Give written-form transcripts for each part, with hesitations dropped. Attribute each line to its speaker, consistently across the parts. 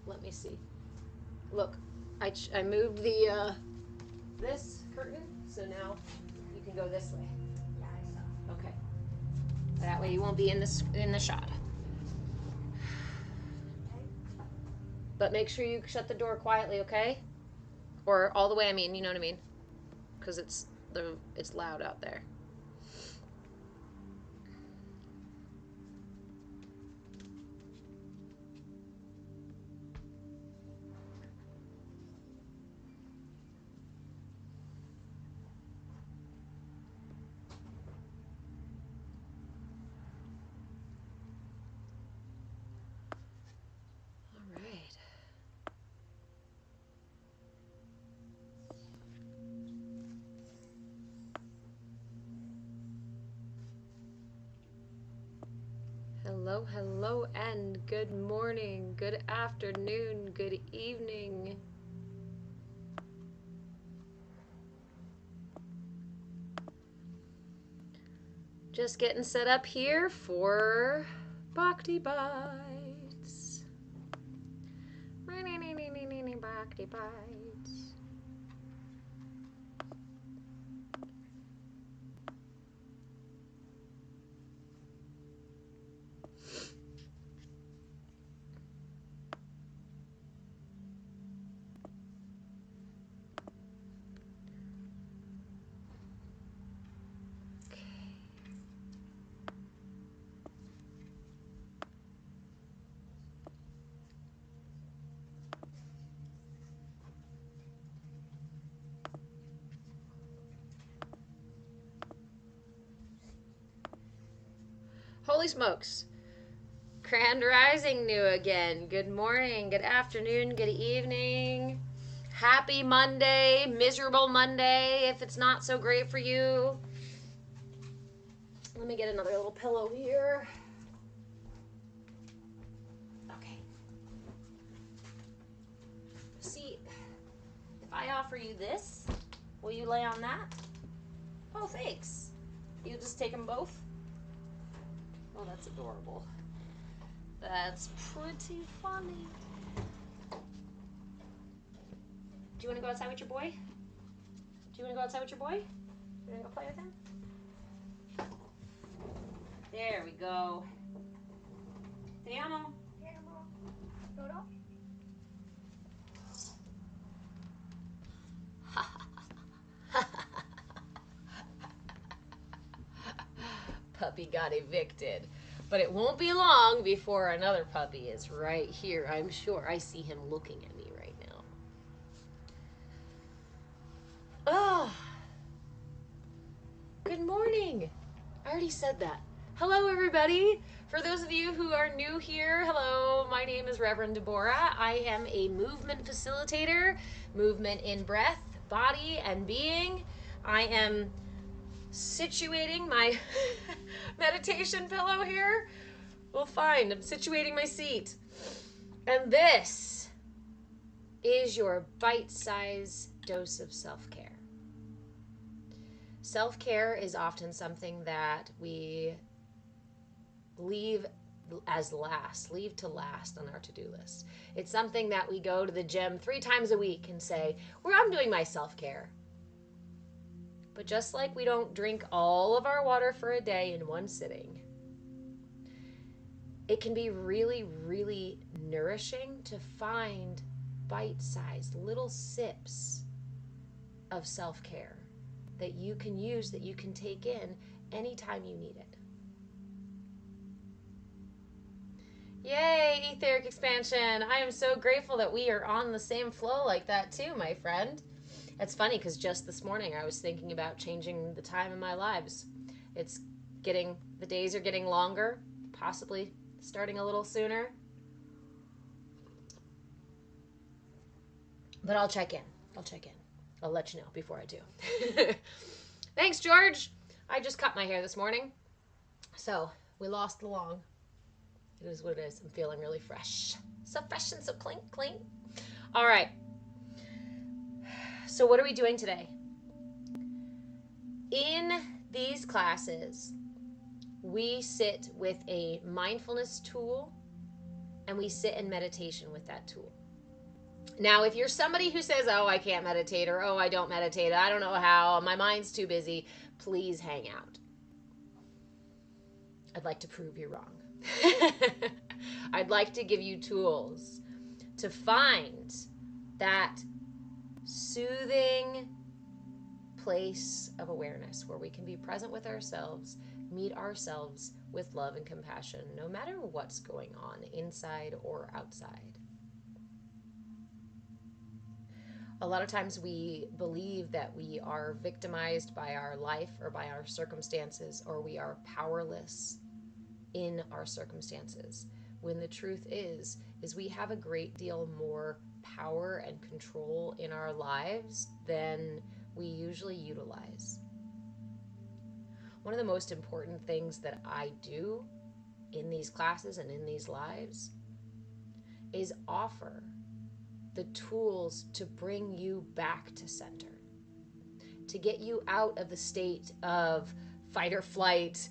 Speaker 1: Let me see. Look, I moved the this curtain, so now you can go this way.
Speaker 2: Yeah, I saw.
Speaker 1: Okay. That way you won't be in the shot.
Speaker 2: Okay.
Speaker 1: But make sure you shut the door quietly, okay? Or all the way, I mean, you know what I mean? Because it's loud out there. Hello, hello, and good morning, good afternoon, good evening. Just getting set up here for Bhakti Bites. Bhakti Bites. Holy smokes. Grand Rising new again. Good morning, good afternoon, good evening. Happy Monday, miserable Monday if it's not so great for you. Let me get another little pillow here. Okay. See, if I offer you this, will you lay on that? Oh, thanks. You just take them both? Oh, that's adorable. That's pretty funny. Do you want to go outside with your boy? Do you want to go outside with your boy? You want to go play with him? There we go. Te amo.
Speaker 2: Te amo. Dodo?
Speaker 1: Puppy got evicted. But it won't be long before another puppy is right here, I'm sure. I see him looking at me right now. Ah. Good morning. I already said that. Hello, everybody. For those of you who are new here, hello, my name is Reverend Deborah. I am a movement facilitator, movement in breath, body, and being. I am situating my meditation pillow here. Well, fine, I'm situating my seat. And this is your bite-sized dose of self-care. Self-care is often something that we leave to last on our to-do list. It's something that we go to the gym 3 times a week and say, well, I'm doing my self-care. But just like we don't drink all of our water for a day in one sitting, it can be really, really nourishing to find bite-sized little sips of self-care that you can use, that you can take in anytime you need it. Yay, etheric expansion. I am so grateful that we are on the same flow like that too, my friend. It's funny because just this morning I was thinking about changing the time in my lives. The days are getting longer, possibly starting a little sooner. But I'll check in. I'll let you know before I do. Thanks, George. I just cut my hair this morning. So we lost the long. It is what it is. I'm feeling really fresh. So fresh and so clean. All right. So what are we doing today? In these classes, we sit with a mindfulness tool and we sit in meditation with that tool. Now, if you're somebody who says, oh, I can't meditate, or oh, I don't meditate, I don't know how, my mind's too busy, please hang out. I'd like to prove you wrong. I'd like to give you tools to find that soothing place of awareness where we can be present with ourselves, meet ourselves with love and compassion, no matter what's going on, inside or outside. A lot of times we believe that we are victimized by our life or by our circumstances, or we are powerless in our circumstances, when the truth is we have a great deal more power and control in our lives than we usually utilize. One of the most important things that I do in these classes and in these lives is offer the tools to bring you back to center, to get you out of the state of fight or flight,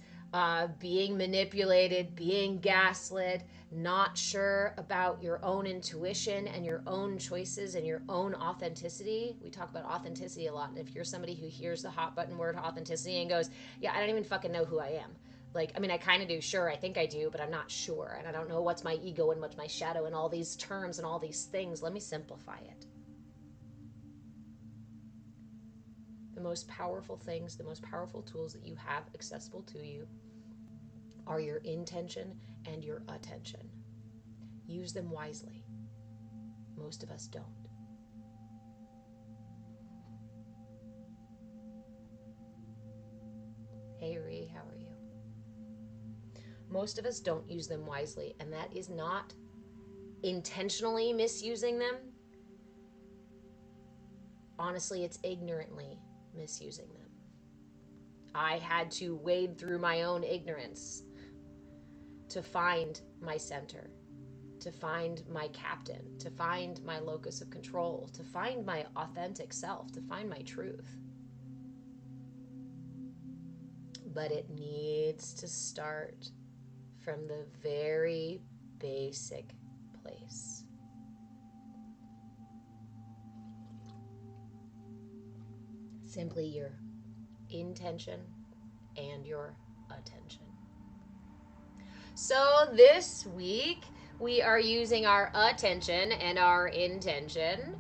Speaker 1: being manipulated, being gaslit, not sure about your own intuition and your own choices and your own authenticity. We talk about authenticity a lot. And if you're somebody who hears the hot button word authenticity and goes, yeah, I don't even fucking know who I am. Like, I mean, I kind of do. Sure, I think I do, but I'm not sure. And I don't know what's my ego and what's my shadow and all these terms and all these things. Let me simplify it. The most powerful things, the most powerful tools that you have accessible to you are your intention and your attention. Use them wisely. Most of us don't. Hey, Ree, how are you? Most of us don't use them wisely, and that is not intentionally misusing them. Honestly, it's ignorantly misusing them. I had to wade through my own ignorance to find my center, to find my captain, to find my locus of control, to find my authentic self, to find my truth. But it needs to start from the very basic place. Simply your intention and your attention. So this week we are using our attention and our intention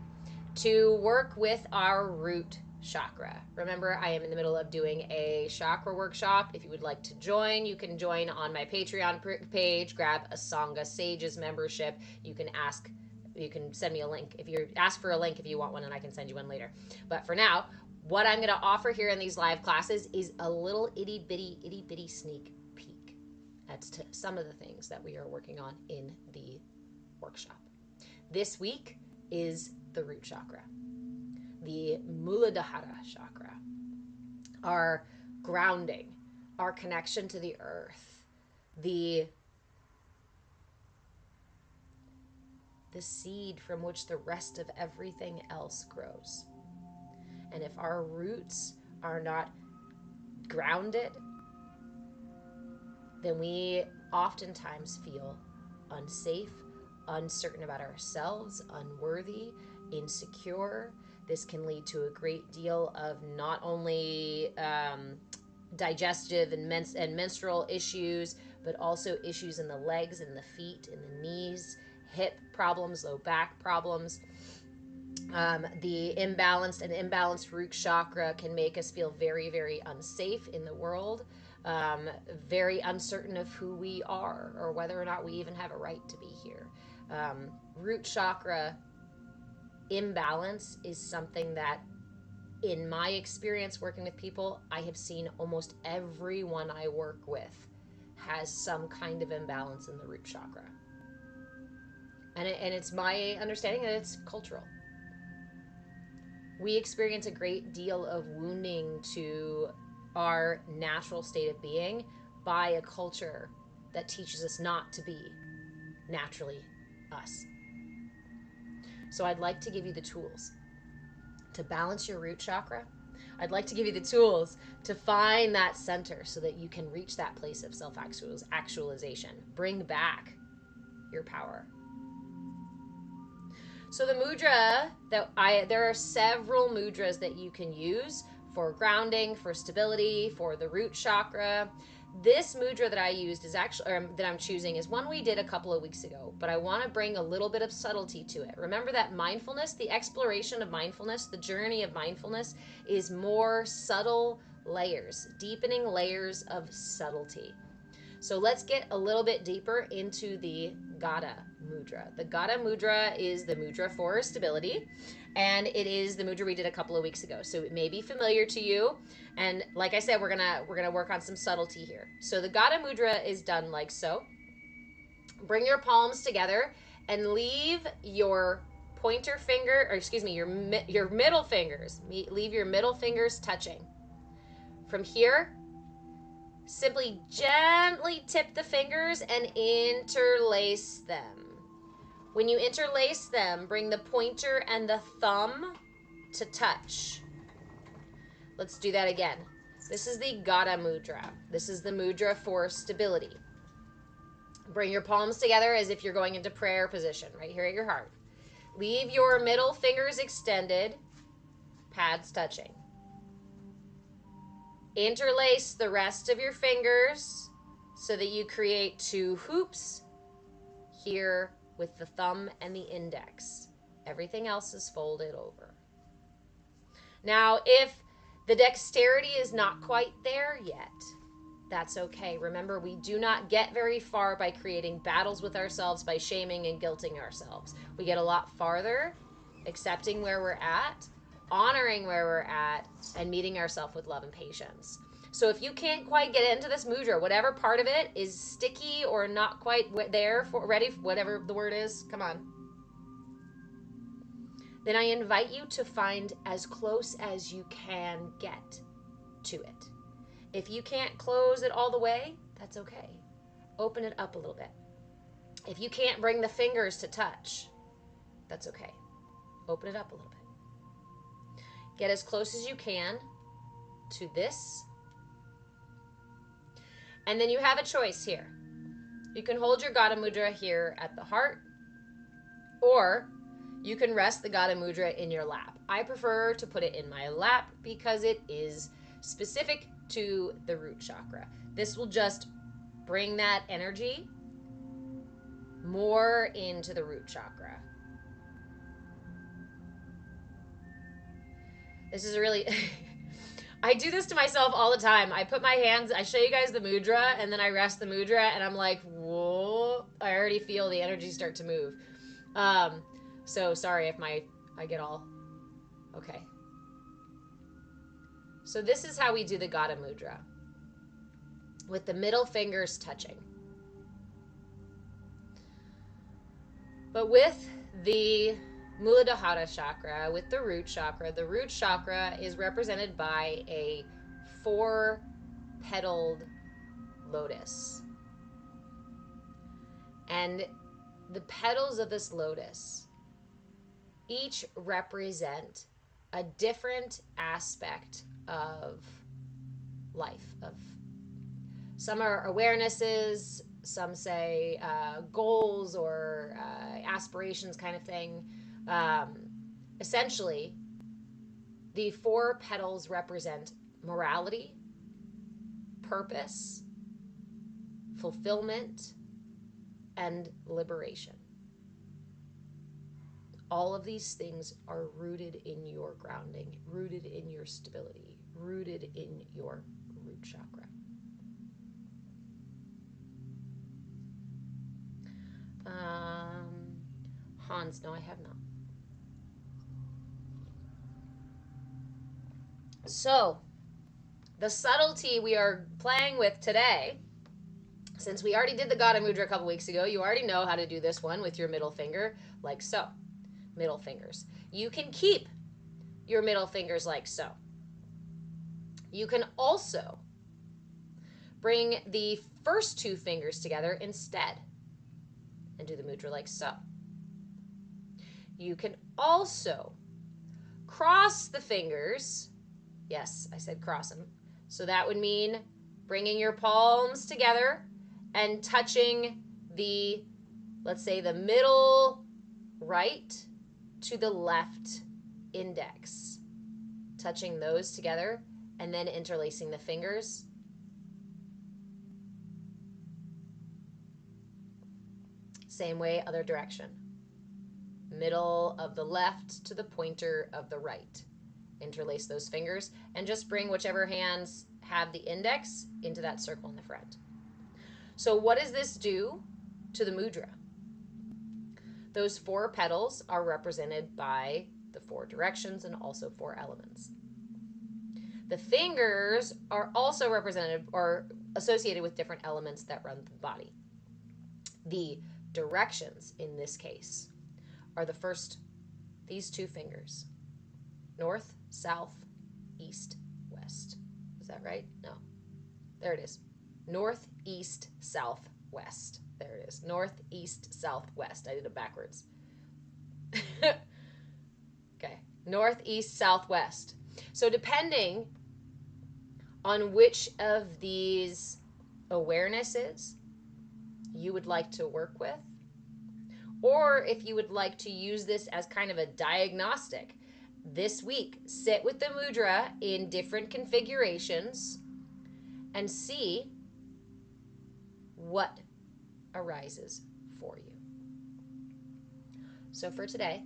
Speaker 1: to work with our root chakra. Remember, I am in the middle of doing a chakra workshop. If you would like to join, you can join on my Patreon page, grab a Sangha Sages membership. You can send me a link. If you ask for a link if you want one, and I can send you one later. But for now, what I'm going to offer here in these live classes is a little itty bitty sneak peek at some of the things that we are working on in the workshop. This week is the root chakra, the Muladhara chakra, our grounding, our connection to the earth, the seed from which the rest of everything else grows. And if our roots are not grounded, then we oftentimes feel unsafe, uncertain about ourselves, unworthy, insecure. This can lead to a great deal of not only digestive and menstrual issues, but also issues in the legs and the feet and the knees, hip problems, low back problems. The imbalanced and imbalanced root chakra can make us feel very, very unsafe in the world, very uncertain of who we are or whether or not we even have a right to be here. Root chakra imbalance is something that, in my experience working with people, I have seen almost everyone I work with has some kind of imbalance in the root chakra. And it's my understanding that it's cultural. We experience a great deal of wounding to our natural state of being by a culture that teaches us not to be naturally us. So I'd like to give you the tools to balance your root chakra. I'd like to give you the tools to find that center so that you can reach that place of self-actualization. Bring back your power. So the mudra there are several mudras that you can use for grounding, for stability, for the root chakra. This mudra that I used is actually, that I'm choosing, is one we did a couple of weeks ago, but I want to bring a little bit of subtlety to it. Remember that mindfulness, the exploration of mindfulness, the journey of mindfulness is more subtle layers, deepening layers of subtlety. So let's get a little bit deeper into the Gada Mudra. The Gada Mudra is the mudra for stability, and it is the mudra we did a couple of weeks ago. So it may be familiar to you. And like I said, we're gonna work on some subtlety here. So the Gada Mudra is done like so. Bring your palms together and leave your pointer finger, or excuse me, your middle fingers. Leave your middle fingers touching. From here, simply gently tip the fingers and interlace them. When you interlace them, bring the pointer and the thumb to touch. Let's do that again. This is the Gada Mudra. This is the mudra for stability. Bring your palms together as if you're going into prayer position, right here at your heart. Leave your middle fingers extended, pads touching. Interlace the rest of your fingers so that you create two hoops here with the thumb and the index. Everything else is folded over. Now, if the dexterity is not quite there yet, that's okay. Remember, we do not get very far by creating battles with ourselves, by shaming and guilting ourselves. We get a lot farther accepting where we're at, honoring where we're at, and meeting ourselves with love and patience. So if you can't quite get into this mudra, whatever part of it is sticky or not quite there, ready, whatever the word is, come on, then I invite you to find as close as you can get to it. If you can't close it all the way, that's okay. Open it up a little bit. If you can't bring the fingers to touch, that's okay. Open it up a little bit. Get as close as you can to this. And then you have a choice here. You can hold your Gada Mudra here at the heart, or you can rest the Gada Mudra in your lap. I prefer to put it in my lap because it is specific to the root chakra. This will just bring that energy more into the root chakra. This is really... I do this to myself all the time. I put my hands, I show you guys the mudra, and then I rest the mudra, and I'm like, whoa, I already feel the energy start to move. So sorry if I get all, okay. So this is how we do the Gada Mudra, with the middle fingers touching. But with the Muladhara chakra, with the root chakra is represented by a 4-petaled lotus. And the petals of this lotus each represent a different aspect of life. Some are awarenesses, some say goals or aspirations kind of thing. Essentially, the 4 petals represent morality, purpose, fulfillment, and liberation. All of these things are rooted in your grounding, rooted in your stability, rooted in your root chakra. Hans, no, I have not. So, the subtlety we are playing with today, since we already did the Gada Mudra a couple weeks ago, you already know how to do this one with your middle finger, like so. Middle fingers. You can keep your middle fingers like so. You can also bring the first 2 fingers together instead and do the mudra like so. You can also cross the fingers. Yes, I said cross them. So that would mean bringing your palms together and touching the let's say the middle right to the left index, touching those together and then interlacing the fingers. Same way, other direction. Middle of the left to the pointer of the right. Interlace those fingers and just bring whichever hands have the index into that circle in the front. So what does this do to the mudra? Those 4 petals are represented by the 4 directions and also 4 elements. The fingers are also represented or associated with different elements that run the body. The directions in this case are the first, these 2 fingers. North, south, east, west. Is that right? No. There it is. North, east, south, west. There it is. North, east, south, west. I did it backwards. Okay. North, east, south, west. So depending on which of these awarenesses you would like to work with, or if you would like to use this as kind of a diagnostic, this week, sit with the mudra in different configurations and see what arises for you. So for today,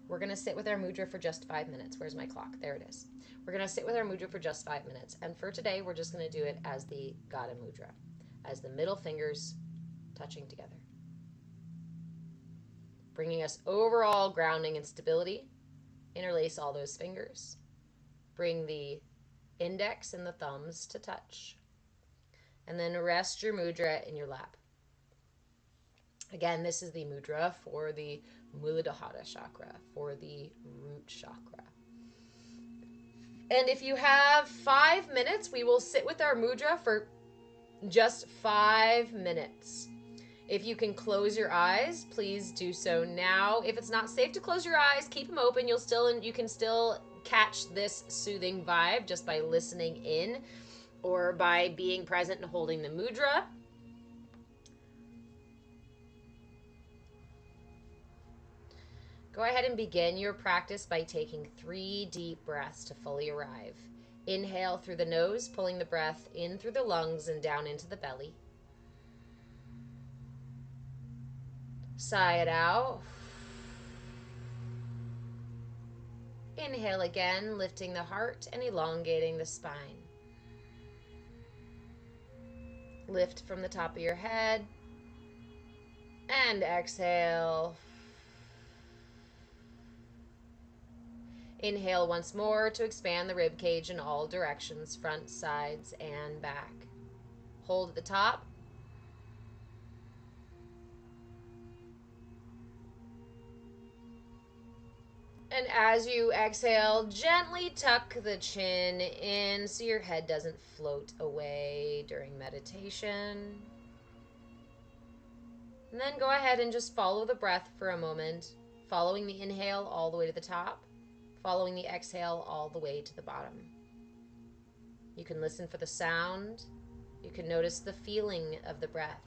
Speaker 1: we're going to sit with our mudra for just 5 minutes. Where's my clock? There it is. We're going to sit with our mudra for just 5 minutes. And for today, we're just going to do it as the Gata Mudra, as the middle fingers touching together, bringing us overall grounding and stability. Interlace all those fingers. Bring the index and the thumbs to touch. And then rest your mudra in your lap. Again, this is the mudra for the Muladhara chakra, for the root chakra. And if you have 5 minutes, we will sit with our mudra for just 5 minutes. If you can close your eyes, please do so now. If it's not safe to close your eyes, keep them open. You can still catch this soothing vibe just by listening in or by being present and holding the mudra. Go ahead and begin your practice by taking 3 deep breaths to fully arrive. Inhale through the nose, pulling the breath in through the lungs and down into the belly. Sigh it out. Inhale again, lifting the heart and elongating the spine. Lift from the top of your head. And exhale. Inhale once more to expand the rib cage in all directions, front, sides, and back. Hold at the top. And as you exhale, gently tuck the chin in so your head doesn't float away during meditation. And then go ahead and just follow the breath for a moment, following the inhale all the way to the top, following the exhale all the way to the bottom. You can listen for the sound. You can notice the feeling of the breath.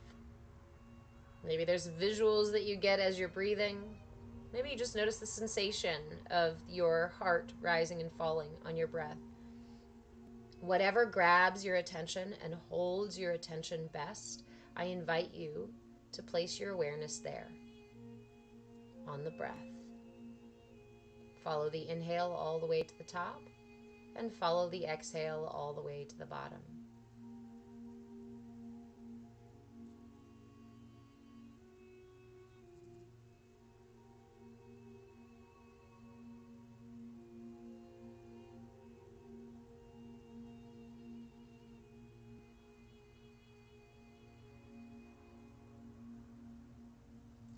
Speaker 1: Maybe there's visuals that you get as you're breathing. Maybe you just notice the sensation of your heart rising and falling on your breath. Whatever grabs your attention and holds your attention best, I invite you to place your awareness there, on the breath. Follow the inhale all the way to the top, and follow the exhale all the way to the bottom.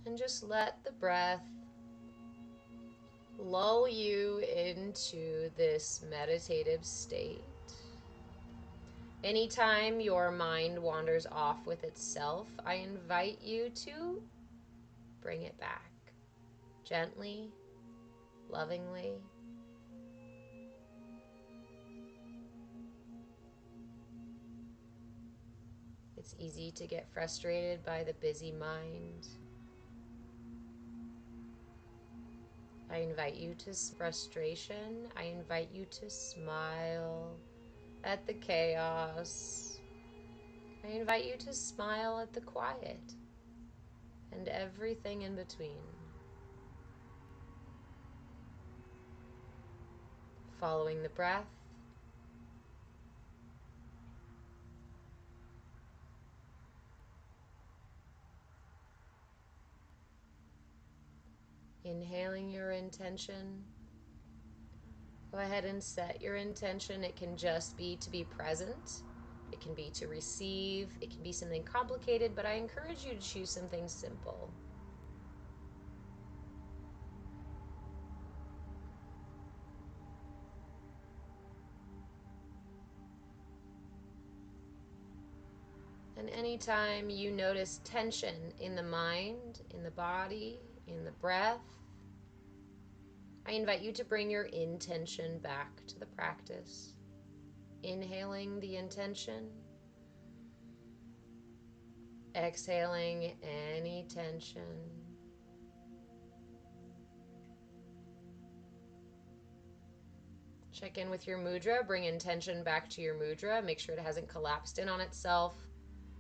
Speaker 1: And just let the breath lull you into this meditative state. Anytime your mind wanders off with itself, I invite you to bring it back gently, lovingly. It's easy to get frustrated by the busy mind. invite you to frustration. I invite you to smile at the chaos. I invite you to smile at the quiet and everything in between. Following the breath, inhaling your intention. Go ahead and set your intention. It can just be to be present. It can be to receive. It can be something complicated, but I encourage you to choose something simple. And anytime you notice tension in the mind, in the body, in the breath, I invite you to bring your intention back to the practice. Inhaling the intention, exhaling any tension. Check in with your mudra, bring intention back to your mudra. Make sure it hasn't collapsed in on itself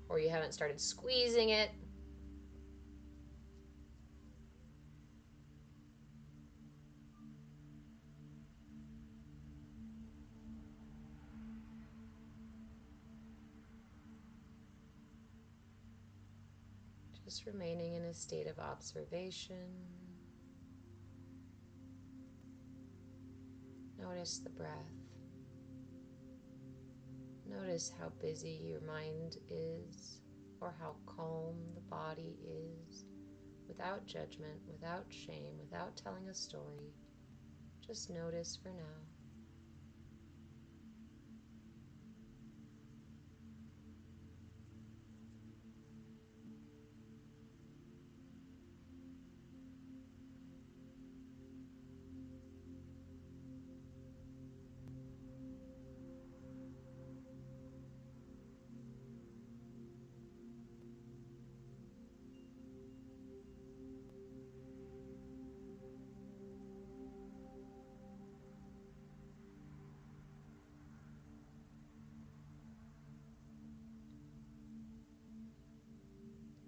Speaker 1: or you haven't started squeezing it. Just remaining in a state of observation. Notice the breath. Notice how busy your mind is or how calm the body is, without judgment, without shame, without telling a story. Just notice for now.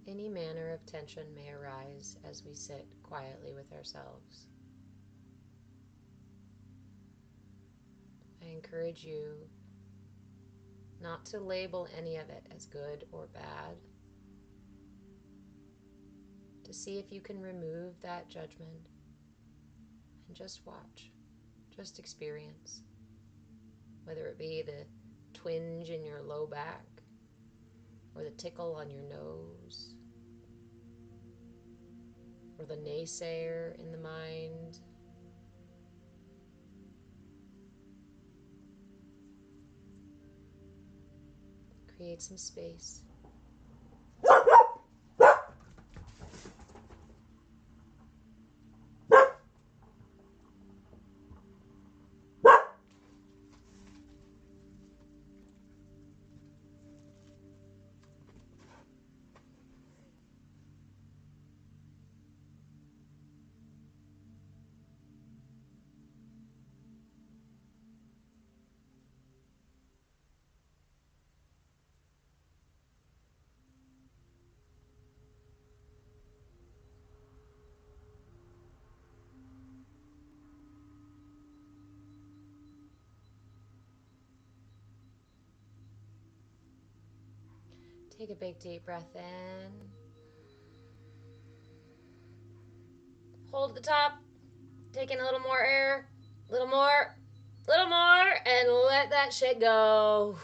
Speaker 1: Any manner of tension may arise as we sit quietly with ourselves. I encourage you not to label any of it as good or bad, to see if you can remove that judgment and just watch, just experience, whether it be the twinge in your low back or the tickle on your nose, or the naysayer in the mind. Create some space. Take a big deep breath in. Hold at the top. Take in a little more air. A little more. And let that shit go.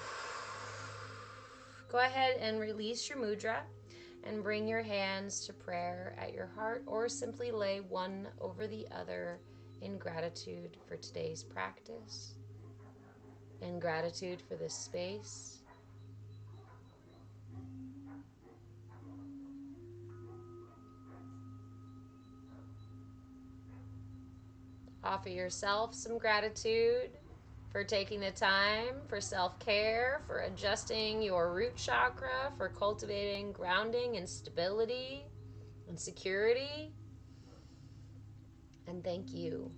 Speaker 1: Go ahead and release your mudra and bring your hands to prayer at your heart, or simply lay one over the other in gratitude for today's practice, in gratitude for this space. Offer yourself some gratitude for taking the time for self-care, for adjusting your root chakra, for cultivating grounding and stability and security. And thank you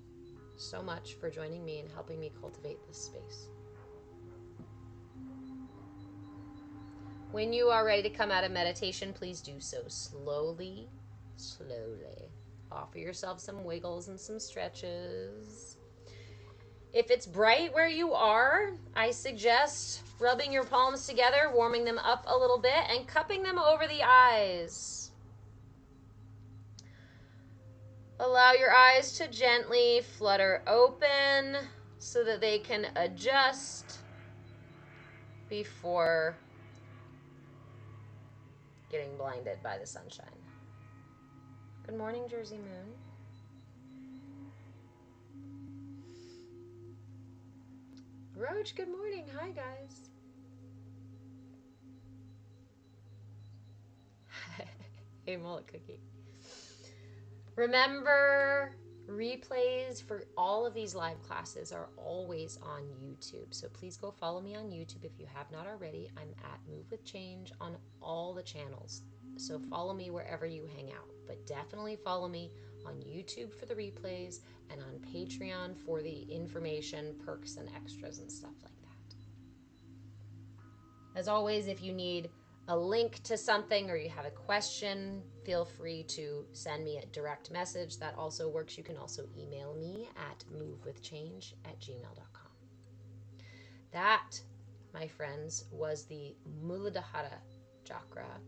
Speaker 1: so much for joining me and helping me cultivate this space. When you are ready to come out of meditation, please do so slowly, slowly. Offer yourself some wiggles and some stretches. If it's bright where you are, I suggest rubbing your palms together, warming them up a little bit, and cupping them over the eyes. Allow your eyes to gently flutter open so that they can adjust before getting blinded by the sunshine. Good morning, Jersey Moon. Roach, good morning. Hi, guys. Hey, mullet cookie. Remember, replays for all of these live classes are always on YouTube. So please go follow me on YouTube if you have not already. I'm at Move With Change on all the channels. So follow me wherever you hang out. But definitely follow me on YouTube for the replays and on Patreon for the information, perks, and extras and stuff like that. As always, if you need a link to something or you have a question, feel free to send me a direct message. That also works. You can also email me at movewithchange@gmail.com. That, my friends, was the Muladhara chakra,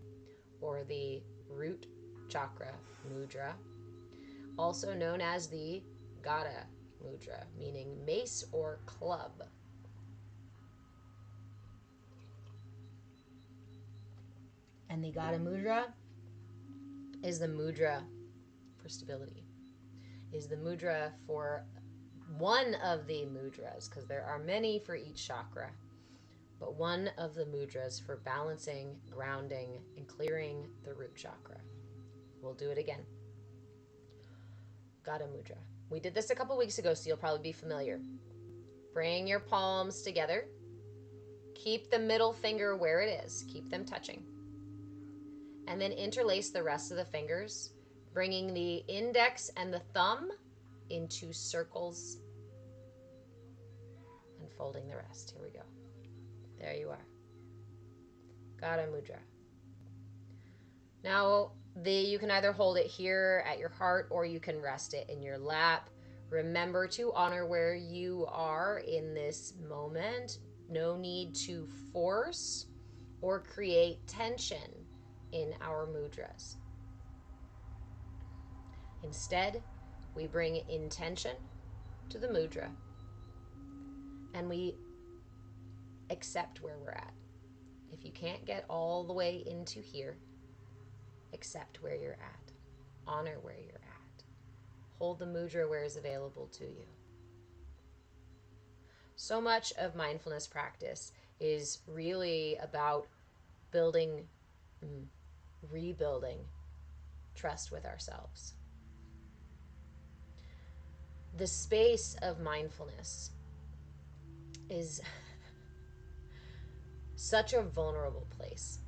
Speaker 1: or the root chakra mudra, also known as the Gada mudra, meaning mace or club. And the Gada mudra is the mudra for stability, is the mudra for one of the mudras, because there are many for each chakra, but one of the mudras for balancing, grounding, and clearing the root chakra. We'll do it again. Gada mudra. We did this a couple weeks ago, so you'll probably be familiar. Bring your palms together. Keep the middle finger where it is. Keep them touching. And then interlace the rest of the fingers, bringing the index and the thumb into circles and folding the rest. Here we go. There you are. Gada mudra. Now, you can either hold it here at your heart or you can rest it in your lap. Remember to honor where you are in this moment. No need to force or create tension in our mudras. Instead, we bring intention to the mudra and we accept where we're at. If you can't get all the way into here, accept where you're at. Honor where you're at. Hold the mudra where it's available to you. So much of mindfulness practice is really about rebuilding trust with ourselves. The space of mindfulness is such a vulnerable place.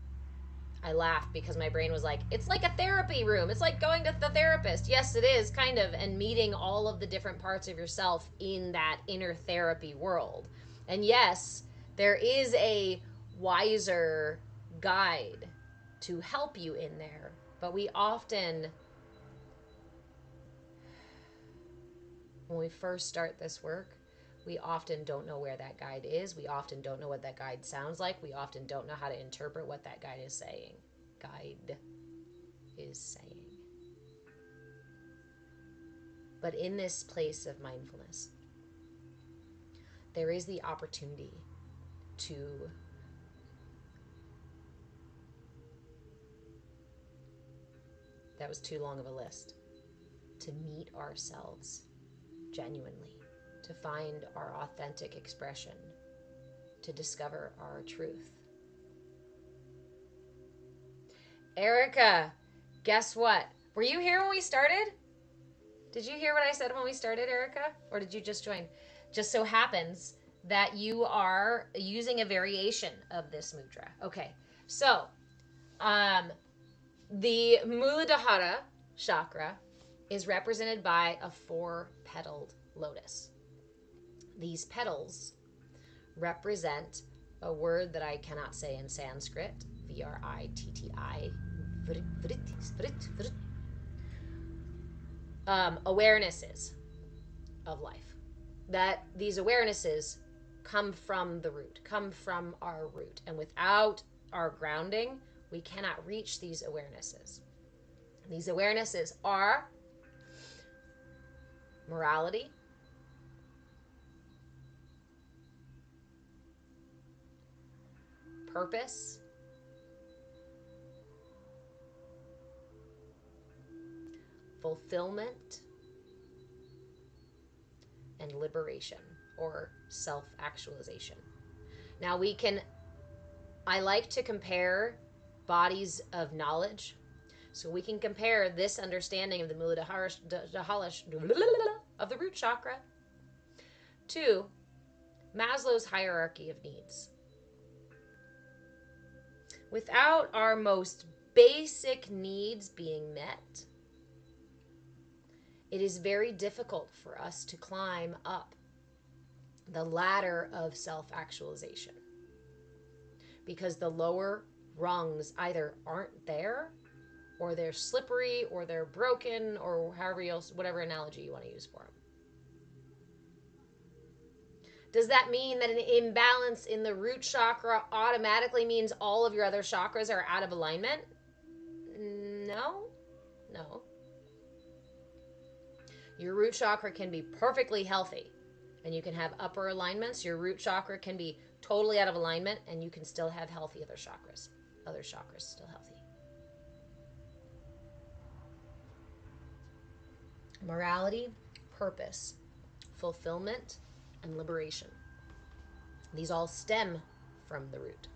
Speaker 1: I laughed because my brain was like, it's like a therapy room. It's like going to the therapist. Yes, it is, kind of, and meeting all of the different parts of yourself in that inner therapy world. And yes, there is a wiser guide to help you in there, but we often, when we first start this work, we often don't know where that guide is. We often don't know what that guide sounds like. We often don't know how to interpret what that guide is saying. But in this place of mindfulness, there is the opportunity to that was too long of a list, to meet ourselves genuinely, to find our authentic expression, to discover our truth. Erica, guess what? Were you here when we started? Did you hear what I said when we started, Erica? Or did you just join? Just so happens that you are using a variation of this mudra. Okay, so the Muladhara chakra is represented by a 4-petaled lotus. These petals represent a word that I cannot say in Sanskrit, V-R-I-T-T-I, awarenesses of life. That these awarenesses come from the root, come from our root. And without our grounding, we cannot reach these awarenesses. These awarenesses are morality, purpose, fulfillment, and liberation, or self-actualization. Now I like to compare bodies of knowledge. So we can compare this understanding of the Muladhara of the root chakra to Maslow's hierarchy of needs. Without our most basic needs being met, it is very difficult for us to climb up the ladder of self-actualization, because the lower rungs either aren't there, or they're slippery, or they're broken, or however else, whatever analogy you want to use for them. Does that mean that an imbalance in the root chakra automatically means all of your other chakras are out of alignment? No. Your root chakra can be perfectly healthy, and you can have upper alignments. Your root chakra can be totally out of alignment, and you can still have healthy other chakras. Other chakras still healthy. Morality, purpose, fulfillment, and liberation. These all stem from the root.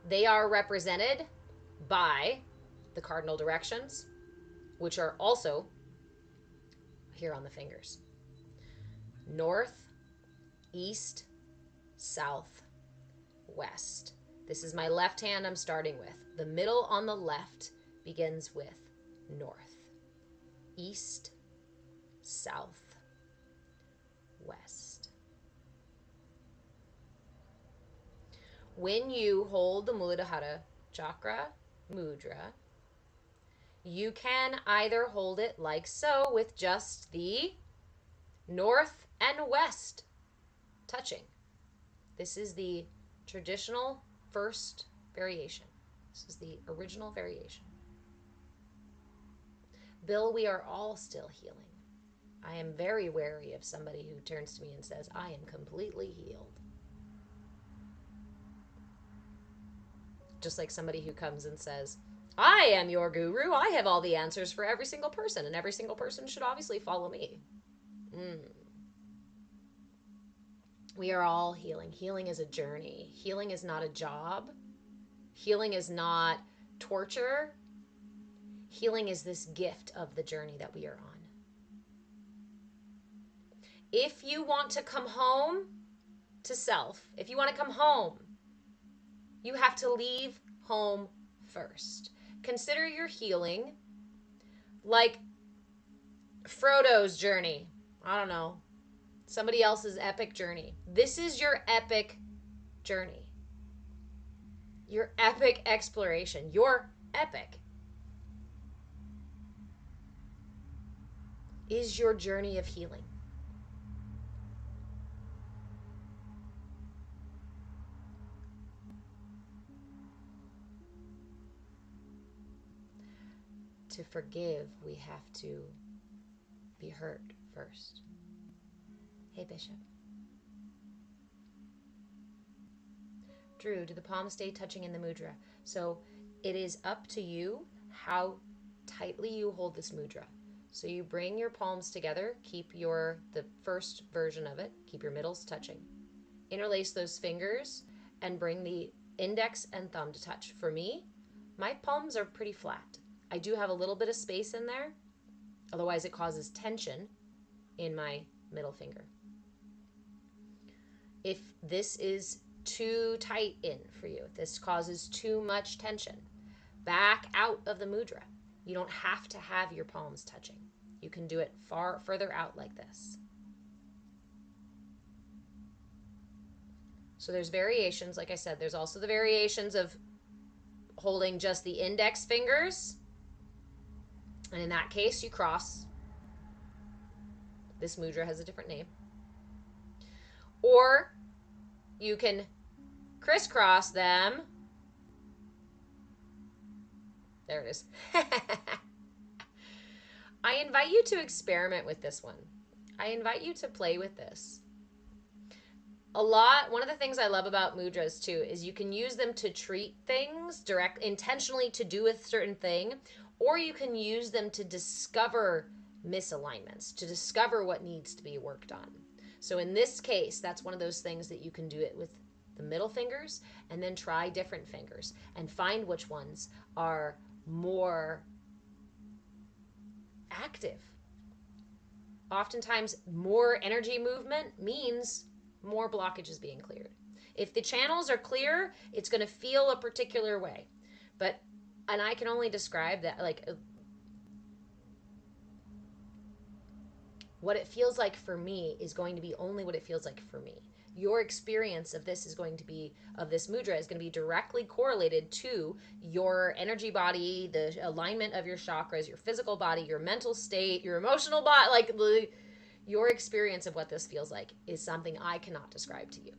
Speaker 1: They are represented by the cardinal directions, which are also here on the fingers. North, east, south, west. This is my left hand I'm starting with. The middle on the left begins with north, east, south, west. When you hold the Muladhara Chakra Mudra, you can either hold it like so with just the north and west touching. This is the traditional first variation. This is the original variation. Bill, we are all still healing. I am very wary of somebody who turns to me and says, I am completely healed. Just like somebody who comes and says, I am your guru. I have all the answers for every single person, and every single person should obviously follow me. We are all healing. Healing is a journey. Healing is not a job. Healing is not torture. Healing is this gift of the journey that we are on. If you want to come home to self, if you want to come home, you have to leave home first. Consider your healing like Frodo's journey. I don't know. Somebody else's epic journey. This is your epic journey. Your epic exploration. Your epic is your journey of healing. To forgive, we have to be hurt first. Hey, Bishop. Drew, do the palms stay touching in the mudra? So it is up to you how tightly you hold this mudra. So you bring your palms together, keep the first version of it, keep your middles touching. Interlace those fingers and bring the index and thumb to touch. For me, my palms are pretty flat. I do have a little bit of space in there, otherwise it causes tension in my middle finger. If this is too tight in for you, if this causes too much tension, back out of the mudra. You don't have to have your palms touching. You can do it further out like this. So there's variations, like I said. There's also the variations of holding just the index fingers. And in that case, you cross. This mudra has a different name. Or you can crisscross them. There it is. I invite you to experiment with this one. I invite you to play with this. One of the things I love about mudras too is you can use them to treat things intentionally to do a certain thing, or you can use them to discover misalignments, to discover what needs to be worked on. So in this case, that's one of those things that you can do it with the middle fingers and then try different fingers and find which ones are more active. Oftentimes, more energy movement means more blockages being cleared. If the channels are clear, it's going to feel a particular way. And I can only describe that, like, what it feels like for me is going to be only what it feels like for me. Your experience of this of this mudra is going to be directly correlated to your energy body, the alignment of your chakras, your physical body, your mental state, your emotional body. Like, your experience of what this feels like is something I cannot describe to you.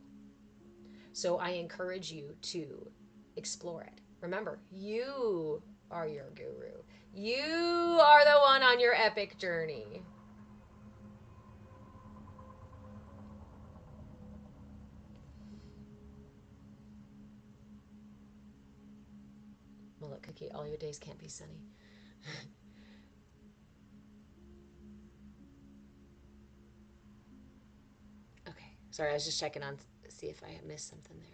Speaker 1: So I encourage you to explore it. Remember, you are your guru. You are the one on your epic journey. Well, look, Cookie, all your days can't be sunny. Okay. Sorry, I was just checking on to see if I had missed something there.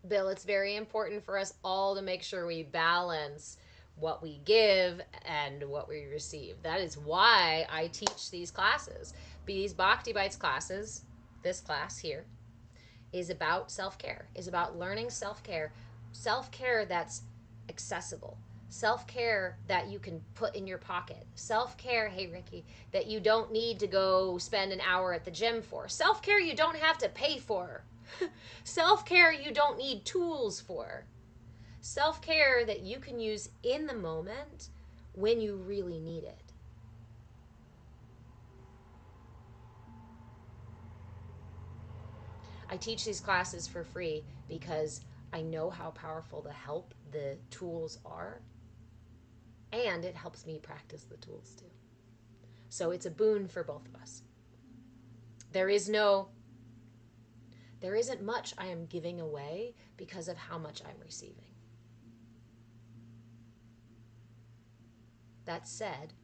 Speaker 1: Bill, it's very important for us all to make sure we balance what we give and what we receive. That is why I teach these classes. These Bhakti Bites classes, this class here, is about self-care, is about learning self-care that's accessible, self-care that you can put in your pocket, self-care, hey Ricky, that you don't need to go spend an hour at the gym for, self-care you don't have to pay for, self-care you don't need tools for, self-care that you can use in the moment when you really need it. I teach these classes for free because I know how powerful the tools are, and it helps me practice the tools too. So it's a boon for both of us. There isn't much I am giving away because of how much I'm receiving. That said,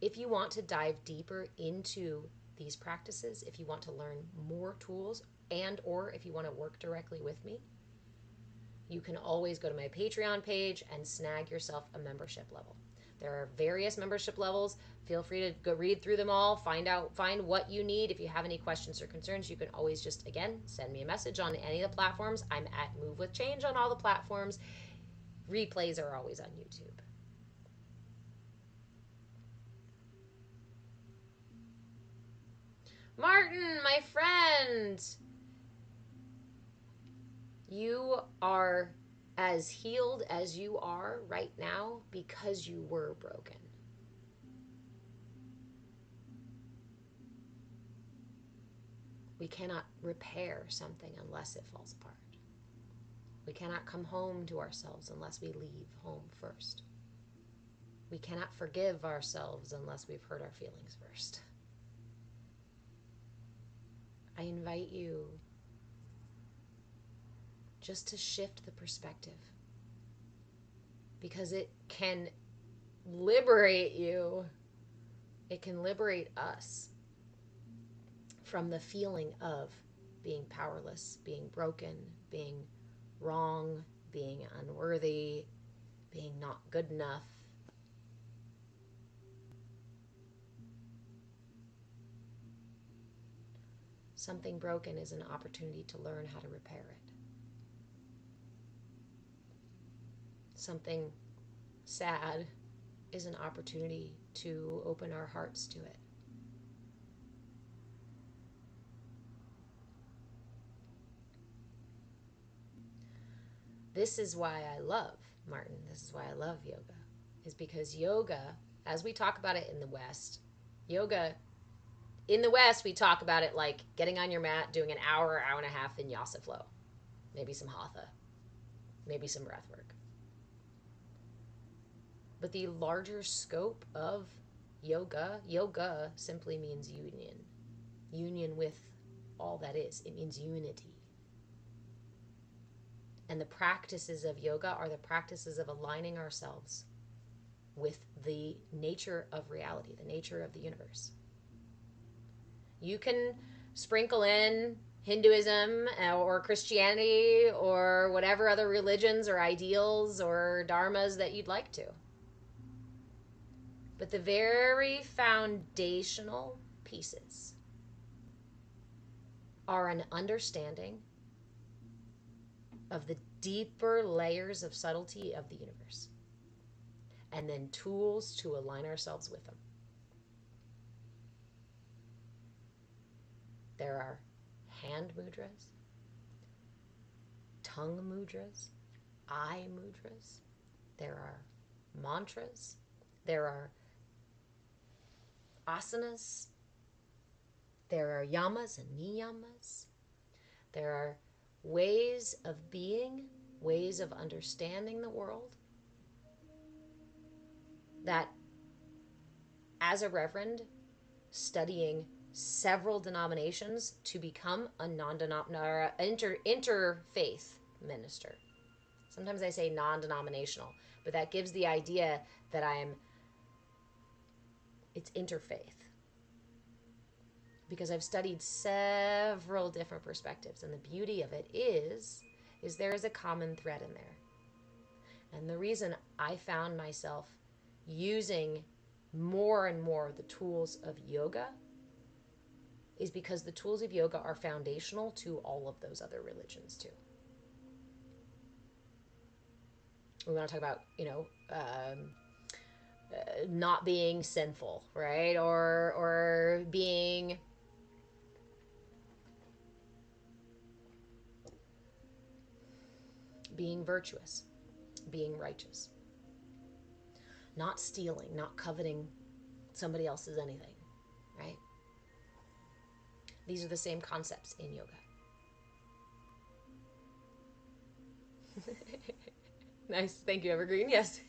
Speaker 1: if you want to dive deeper into these practices, if you want to learn more tools, or if you want to work directly with me, you can always go to my Patreon page and snag yourself a membership level. There are various membership levels. Feel free to go read through them all, find what you need. If you have any questions or concerns, you can always just, again, send me a message on any of the platforms. I'm at Move With Change on all the platforms. Replays are always on YouTube. Martin, my friend, you are as healed as you are right now because you were broken. We cannot repair something unless it falls apart. We cannot come home to ourselves unless we leave home first. We cannot forgive ourselves unless we've hurt our feelings first. I invite you just to shift the perspective, because it can liberate you. It can liberate us from the feeling of being powerless, being broken, being wrong, being unworthy, being not good enough. Something broken is an opportunity to learn how to repair it. something sad is an opportunity to open our hearts to it. This is why I love, Martin, this is why I love yoga, is because yoga, as we talk about it in the West, yoga, in the West, we talk about it like getting on your mat, doing an hour, hour and a half vinyasa flow, maybe some hatha, maybe some breath work. But the larger scope of yoga simply means union with all that is. It means unity. And the practices of yoga are the practices of aligning ourselves with the nature of reality, the nature of the universe. You can sprinkle in Hinduism or Christianity or whatever other religions or ideals or dharmas that you'd like to. But the very foundational pieces are an understanding of the deeper layers of subtlety of the universe, and then tools to align ourselves with them. There are hand mudras, tongue mudras, eye mudras. There are mantras. There are asanas. There are yamas and niyamas. There are ways of being, ways of understanding the world that, as a reverend, studying several denominations to become a interfaith minister. Sometimes I say non-denominational, but that gives the idea that it's interfaith. Because I've studied several different perspectives, and the beauty of it is there is a common thread in there. And the reason I found myself using more and more the tools of yoga is because the tools of yoga are foundational to all of those other religions too. We want to talk about, not being sinful, right? Or being virtuous, being righteous, not stealing, not coveting somebody else's anything, right? These are the same concepts in yoga. Nice. Thank you, Evergreen. Yes.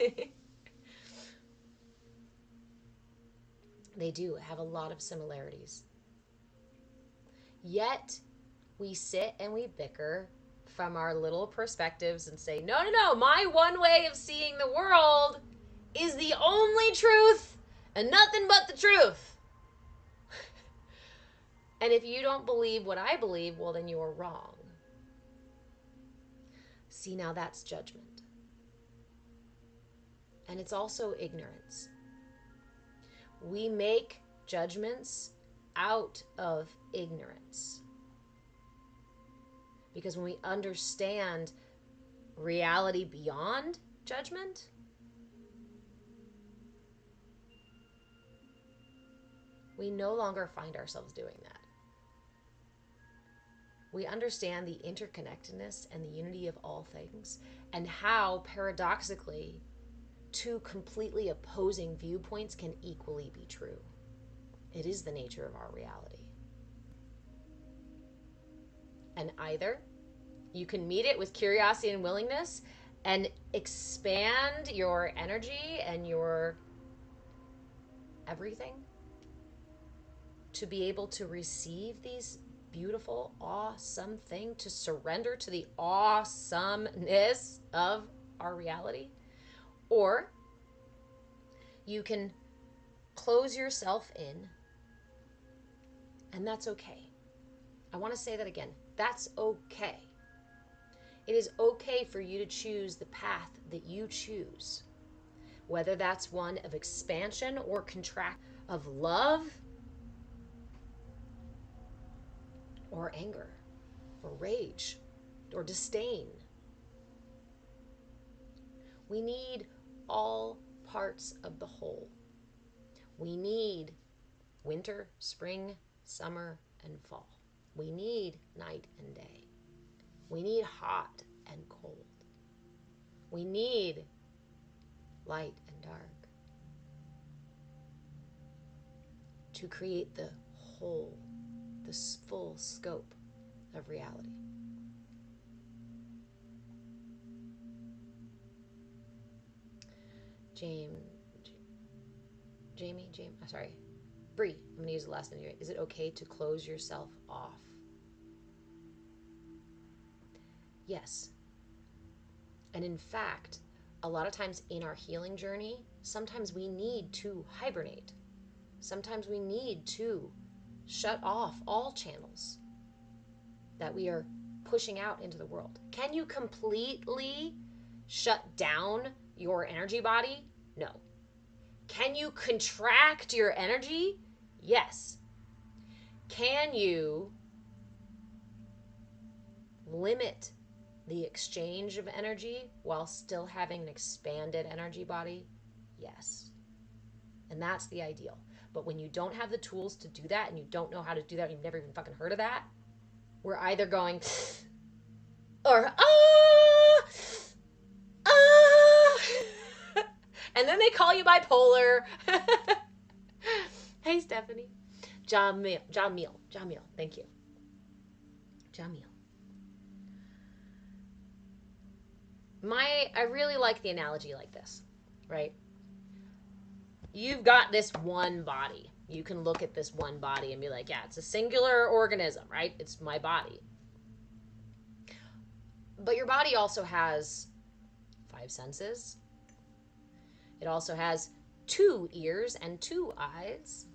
Speaker 1: They do have a lot of similarities. Yet, we sit and we bicker from our little perspectives and say, no, my one way of seeing the world is the only truth and nothing but the truth. And if you don't believe what I believe, well, then you're wrong. See, now that's judgment. And it's also ignorance. We make judgments out of ignorance. Because when we understand reality beyond judgment, we no longer find ourselves doing that. We understand the interconnectedness and the unity of all things, and how, paradoxically, two completely opposing viewpoints can equally be true. It is the nature of our reality. And either you can meet it with curiosity and willingness and expand your energy and your everything to be able to receive these beautiful, awesome thing, to surrender to the awesomeness of our reality. Or you can close yourself in, and that's okay. I want to say that again. That's okay. It is okay for you to choose the path that you choose, whether that's one of expansion or contract, of love or anger or rage or disdain. We need all parts of the whole. We need winter, spring, summer, and fall. We need night and day. We need hot and cold. We need light and dark to create the whole, the full scope of reality. Bree, I'm going to use the last name. Is it okay to close yourself off? Yes. And in fact, a lot of times in our healing journey, sometimes we need to hibernate. Sometimes we need to shut off all channels that we are pushing out into the world. Can you completely shut down your energy body? No. Can you contract your energy? Yes. Can you limit the exchange of energy while still having an expanded energy body? Yes. And that's the ideal. But when you don't have the tools to do that and you don't know how to do that, and you've never even fucking heard of that, we're either going or and then they call you bipolar. Hey, Stephanie. Jamil. Thank you. Jamil. I really like the analogy like this, right? You've got this one body. You can look at this one body and be like, yeah, it's a singular organism, right? It's my body. But your body also has 5 senses. It also has 2 ears and 2 eyes.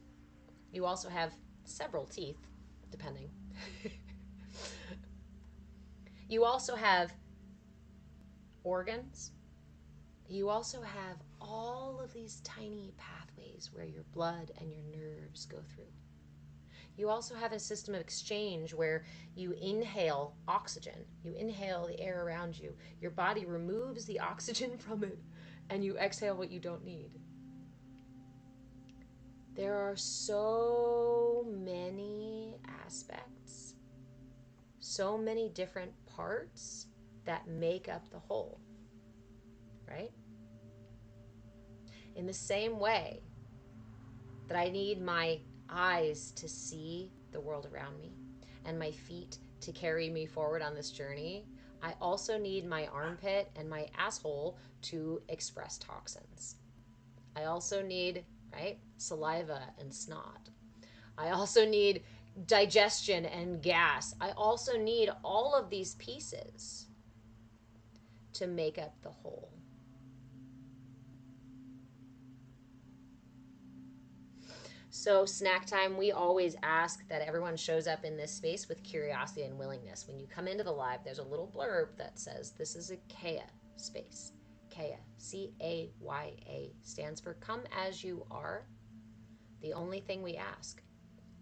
Speaker 1: You also have several teeth, depending. You also have organs. You also have all of these tiny pathways where your blood and your nerves go through. You also have a system of exchange where you inhale oxygen. You inhale the air around you. Your body removes the oxygen from it, and you exhale what you don't need. There are so many aspects, so many different parts that make up the whole, right? In the same way that I need my eyes to see the world around me and my feet to carry me forward on this journey, I also need my armpit and my asshole to express toxins. I also need, right, saliva and snot. I also need digestion and gas. I also need all of these pieces to make up the whole. So snack time, we always ask that everyone shows up in this space with curiosity and willingness. When you come into the live, there's a little blurb that says this is a CAYA space. CAYA, C-A-Y-A, stands for come as you are. The only thing we ask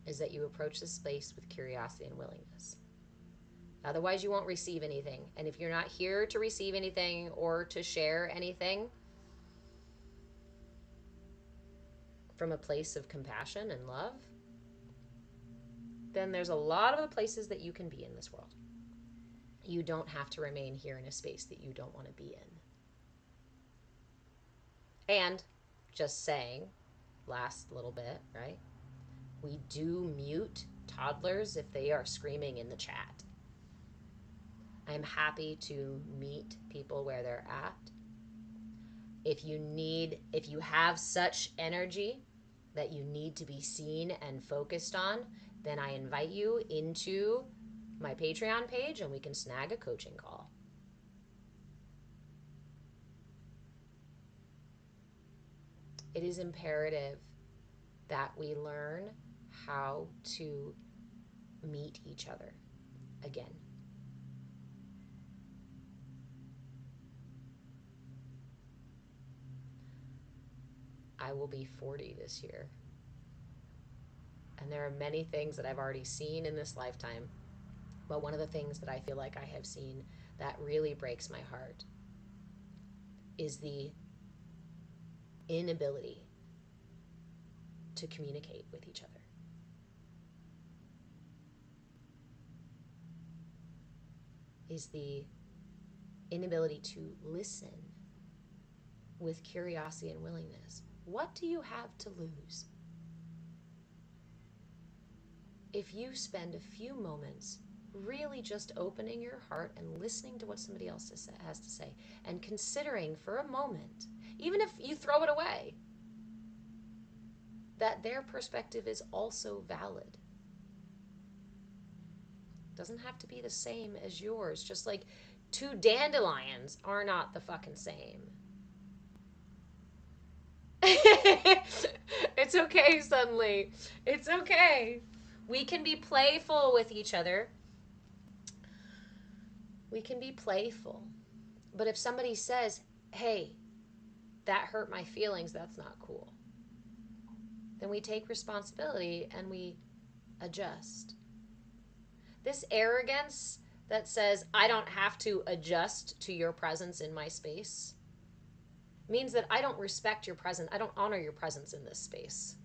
Speaker 1: is that you approach this space with curiosity and willingness. Otherwise, you won't receive anything. And if you're not here to receive anything or to share anything from a place of compassion and love, then there's a lot of the places that you can be in this world. You don't have to remain here in a space that you don't want to be in. And just saying, last little bit, right? We do mute toddlers if they are screaming in the chat. I'm happy to meet people where they're at. If you have such energy that you need to be seen and focused on, then I invite you into my Patreon page and we can snag a coaching call. It is imperative that we learn how to meet each other again. I will be 40 this year. And there are many things that I've already seen in this lifetime. But one of the things that I feel like I have seen that really breaks my heart is the inability to communicate with each other. Is the inability to listen with curiosity and willingness. What do you have to lose? If you spend a few moments really just opening your heart and listening to what somebody else has to say, and considering for a moment, even if you throw it away, that their perspective is also valid. Doesn't have to be the same as yours, just like two dandelions are not the fucking same. It's okay, suddenly. It's okay. We can be playful with each other. We can be playful. But if somebody says, hey, that hurt my feelings, that's not cool, then we take responsibility and we adjust. This arrogance that says, I don't have to adjust to your presence in my space, means that I don't respect your presence. I don't honor your presence in this space.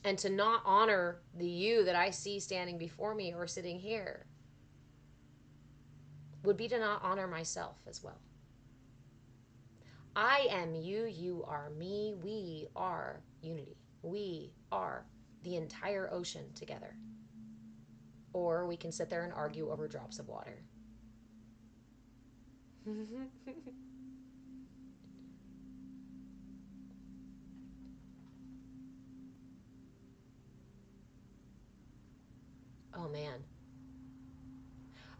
Speaker 1: And to not honor the you that I see standing before me or sitting here would be to not honor myself as well. I am you, you are me, we are unity. We are the entire ocean together. Or we can sit there and argue over drops of water. Oh man.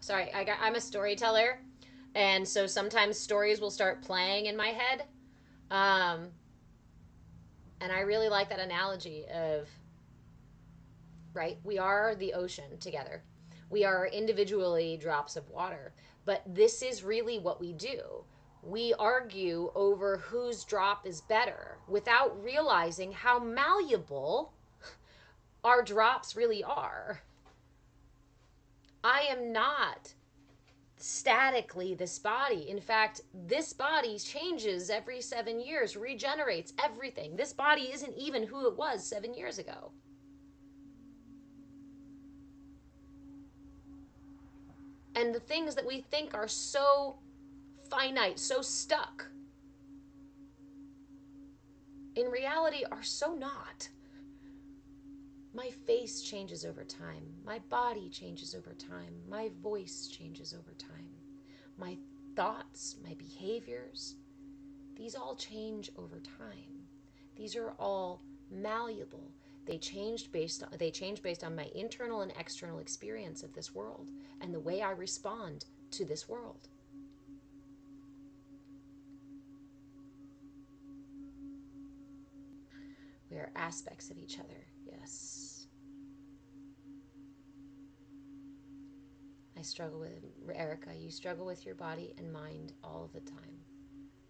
Speaker 1: Sorry, I'm a storyteller, and so sometimes stories will start playing in my head. And I really like that analogy of, right, we are the ocean together. We are individually drops of water, but this is really what we do. We argue over whose drop is better without realizing how malleable our drops really are. I am not statically this body. In fact, this body changes every 7 years, regenerates everything. This body isn't even who it was 7 years ago. And the things that we think are so finite, so stuck, in reality are so not. My face changes over time. My body changes over time. My voice changes over time. My thoughts, my behaviors, these all change over time. These are all malleable. They change based on my internal and external experience of this world and the way I respond to this world. We are aspects of each other, yes. I struggle with, Erica, you struggle with your body and mind all of the time.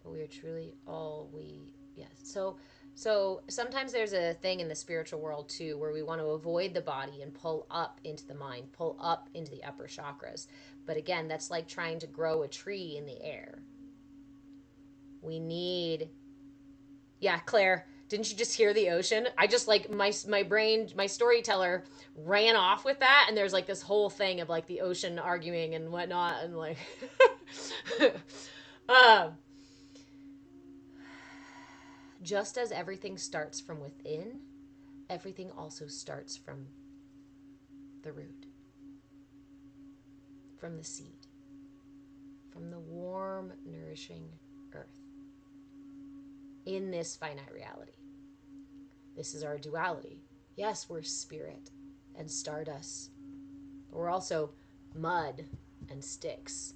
Speaker 1: But we are truly all we, yes. So sometimes there's a thing in the spiritual world too where we want to avoid the body and pull up into the mind, pull up into the upper chakras. But again, that's like trying to grow a tree in the air. We need, yeah, Claire, didn't you just hear the ocean? I just like my brain, my storyteller ran off with that, and there's like this whole thing of like the ocean arguing and whatnot, and like just as everything starts from within, everything also starts from the root, from the seed, from the warm, nourishing earth. In this finite reality. This is our duality. Yes, we're spirit and stardust, but we're also mud and sticks.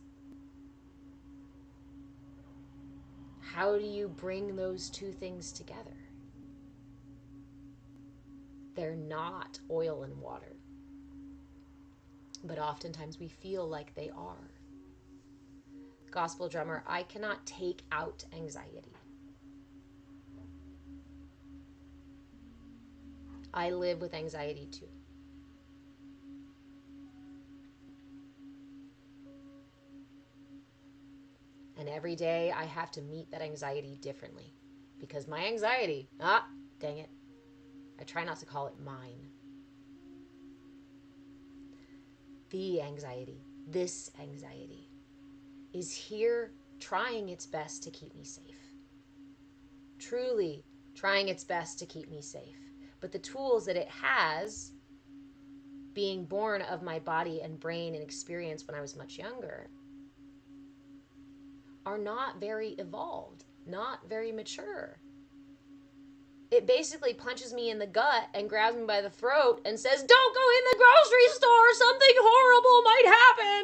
Speaker 1: How do you bring those two things together? They're not oil and water, but oftentimes we feel like they are. Gospel drummer, I cannot take out anxiety. I live with anxiety too. every day I have to meet that anxiety differently. Because my anxiety, dang it, I try not to call it mine. The anxiety, this anxiety, is here trying its best to keep me safe. Truly trying its best to keep me safe. But the tools that it has, being born of my body and brain and experience when I was much younger, are not very evolved, not very mature. It basically punches me in the gut and grabs me by the throat and says, don't go in the grocery store, something horrible might happen.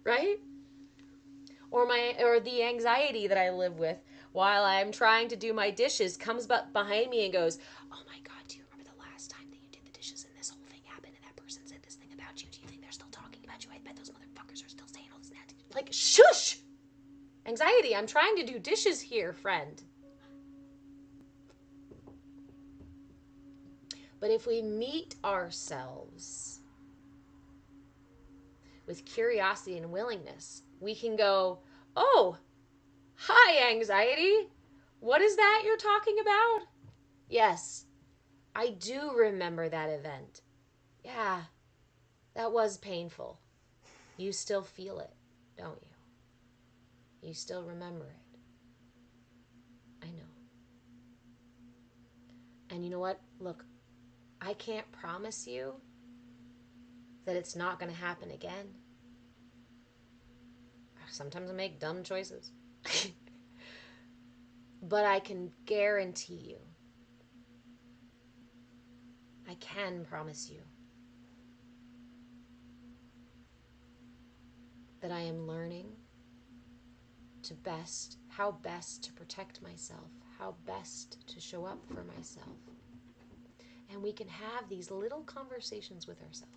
Speaker 1: Right? Or the anxiety that I live with while I'm trying to do my dishes comes behind me and goes, oh my God, do you remember the last time that you did the dishes and this whole thing happened and that person said this thing about you? Do you think they're still talking about you? I bet those motherfuckers are still saying all this nasty. Like, shush! Anxiety, I'm trying to do dishes here, friend. But if we meet ourselves with curiosity and willingness, we can go, oh, hi, anxiety. What is that you're talking about? Yes, I do remember that event. Yeah, that was painful. You still feel it, don't you? You still remember it. I know. And you know what? Look, I can't promise you that it's not going to happen again. Sometimes I make dumb choices. But I can guarantee you, I can promise you that I am learning how best to protect myself, how best to show up for myself. And we can have these little conversations with ourselves.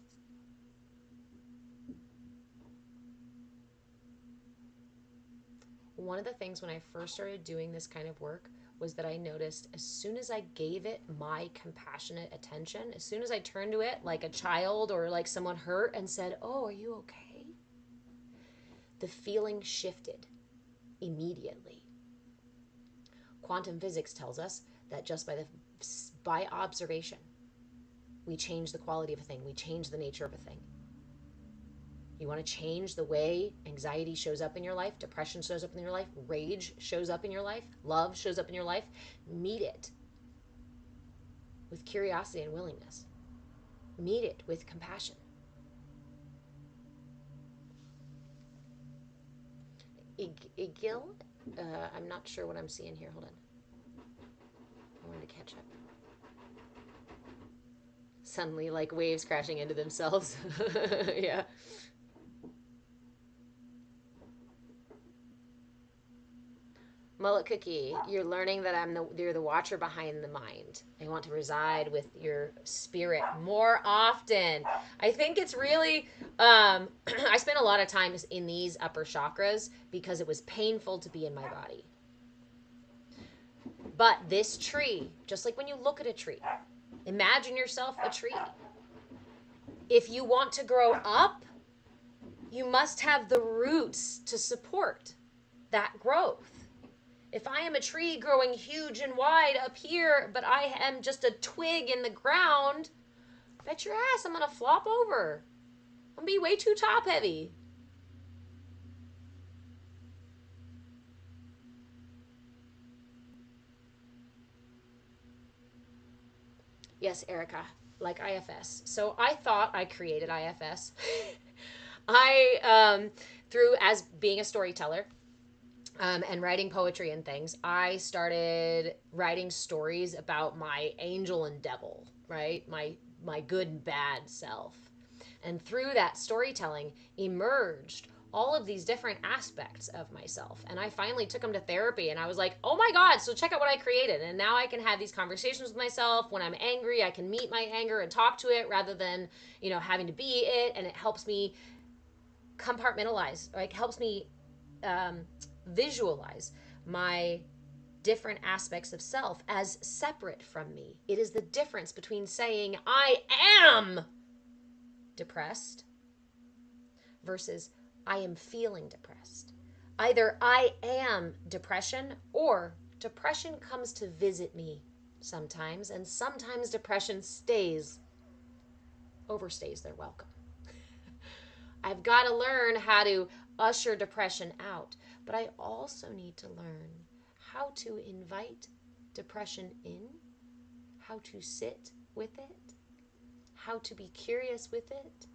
Speaker 1: One of the things when I first started doing this kind of work was that I noticed as soon as I gave it my compassionate attention, as soon as I turned to it like a child or like someone hurt and said, oh, are you okay? The feeling shifted immediately. Quantum physics tells us that just by observation, we change the quality of a thing, we change the nature of a thing. You want to change the way anxiety shows up in your life, depression shows up in your life, rage shows up in your life, love shows up in your life, meet it with curiosity and willingness. Meet it with compassion. Igil? I'm not sure what I'm seeing here. Hold on. I wanted to catch up. Suddenly, like waves crashing into themselves. Yeah. Mullet Cookie, you're learning that you're the watcher behind the mind. I want to reside with your spirit more often. I think it's really, I spent a lot of time in these upper chakras because it was painful to be in my body. But this tree, just like when you look at a tree, imagine yourself a tree. If you want to grow up, you must have the roots to support that growth. If I am a tree growing huge and wide up here, but I am just a twig in the ground, bet your ass I'm going to flop over. I'm going to be way too top heavy. Yes, Erica, like IFS. So I thought I created IFS. As being a storyteller, and writing poetry and things, I started writing stories about my angel and devil, right? My good and bad self. And through that storytelling emerged all of these different aspects of myself. And I finally took them to therapy and I was like, oh my God, so check out what I created. And now I can have these conversations with myself. When I'm angry, I can meet my anger and talk to it rather than, having to be it. And it helps me compartmentalize, like helps me visualize my different aspects of self as separate from me. It is the difference between saying I am depressed versus I am feeling depressed. Either I am depression, or depression comes to visit me sometimes, and sometimes depression overstays their welcome. I've got to learn how to usher depression out, but I also need to learn how to invite depression in, how to sit with it, how to be curious with it,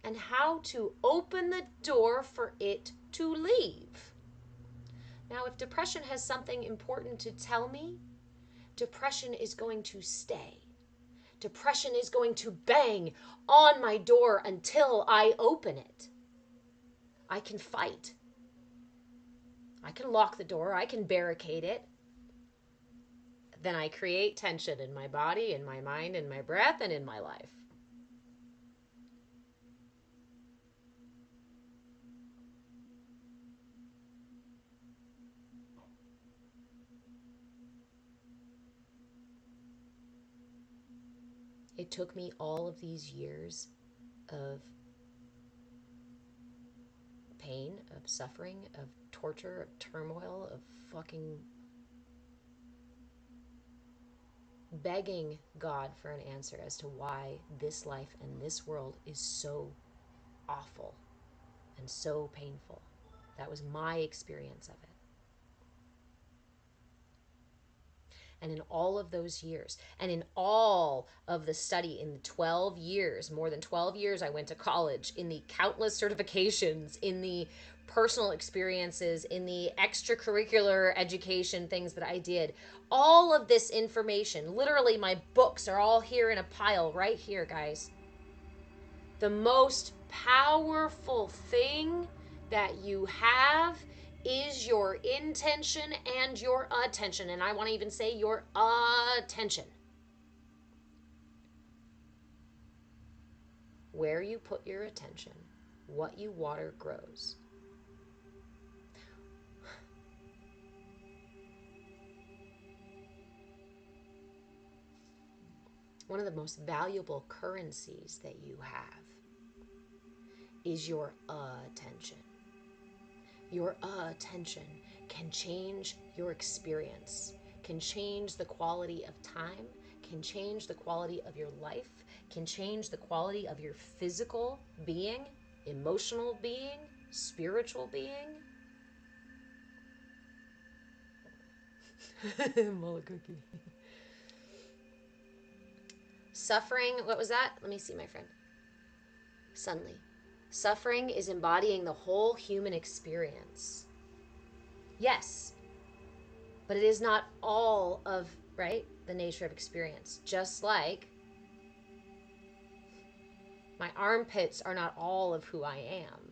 Speaker 1: and how to open the door for it to leave. Now, if depression has something important to tell me, depression is going to stay. Depression is going to bang on my door until I open it. I can fight. I can lock the door. I can barricade it. Then I create tension in my body, in my mind, in my breath, and in my life. It took me all of these years of pain, of suffering, of torture, of turmoil, of fucking begging God for an answer as to why this life and this world is so awful and so painful. That was my experience of it. And in all of those years, and in all of the study, in the 12 years, more than 12 years I went to college, in the countless certifications, in the personal experiences, in the extracurricular education things that I did, all of this information, literally my books are all here in a pile right here, guys. The most powerful thing that you have is your intention and your attention. And I want to even say your attention. Where you put your attention, what you water grows. One of the most valuable currencies that you have is your attention. Your attention can change your experience, can change the quality of time, can change the quality of your life, can change the quality of your physical being, emotional being, spiritual being. Malakookie. Suffering, what was that? Let me see, my friend. Suddenly. Suffering is embodying the whole human experience. Yes, but it is not all of, right, the nature of experience. Just like my armpits are not all of who I am.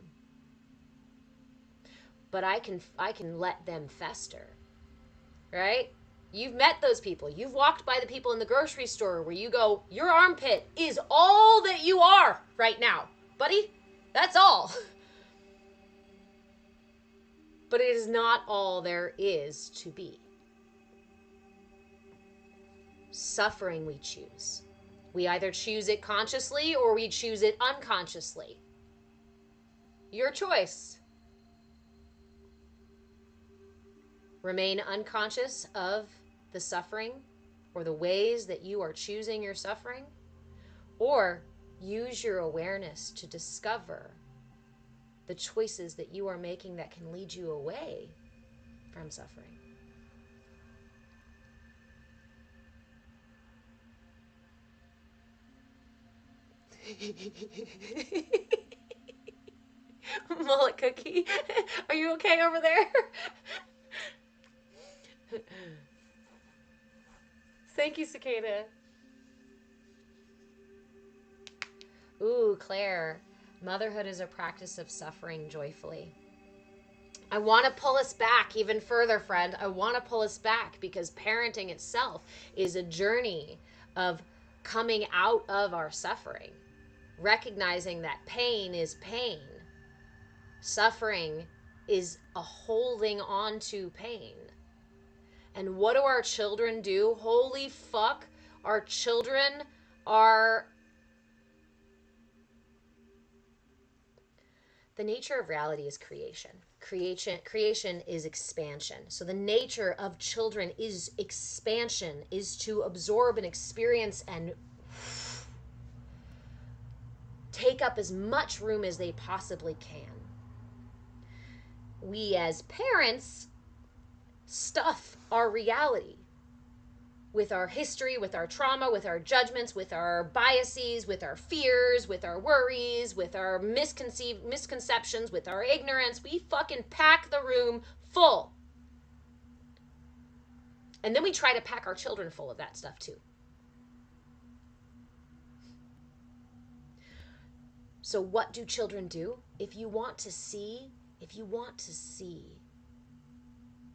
Speaker 1: But I can let them fester. Right? You've met those people. You've walked by the people in the grocery store where you go, your armpit is all that you are right now. Buddy, that's all. But it is not all there is to be. Suffering we choose. We either choose it consciously or we choose it unconsciously. Your choice. Remain unconscious of the suffering or the ways that you are choosing your suffering, or use your awareness to discover the choices that you are making that can lead you away from suffering. Mullet Cookie, are you okay over there? Thank you, Cicada. Ooh, Claire, motherhood is a practice of suffering joyfully. I want to pull us back even further, friend. I want to pull us back because parenting itself is a journey of coming out of our suffering, recognizing that pain is pain. Suffering is a holding on to pain. And what do our children do? Holy fuck, our children are... The nature of reality is creation. Creation is expansion. So the nature of children is expansion, is to absorb and experience and take up as much room as they possibly can. We as parents stuff our reality with our history, with our trauma, with our judgments, with our biases, with our fears, with our worries, with our misconceptions, with our ignorance. We fucking pack the room full. And then we try to pack our children full of that stuff too. So what do children do? If you want to see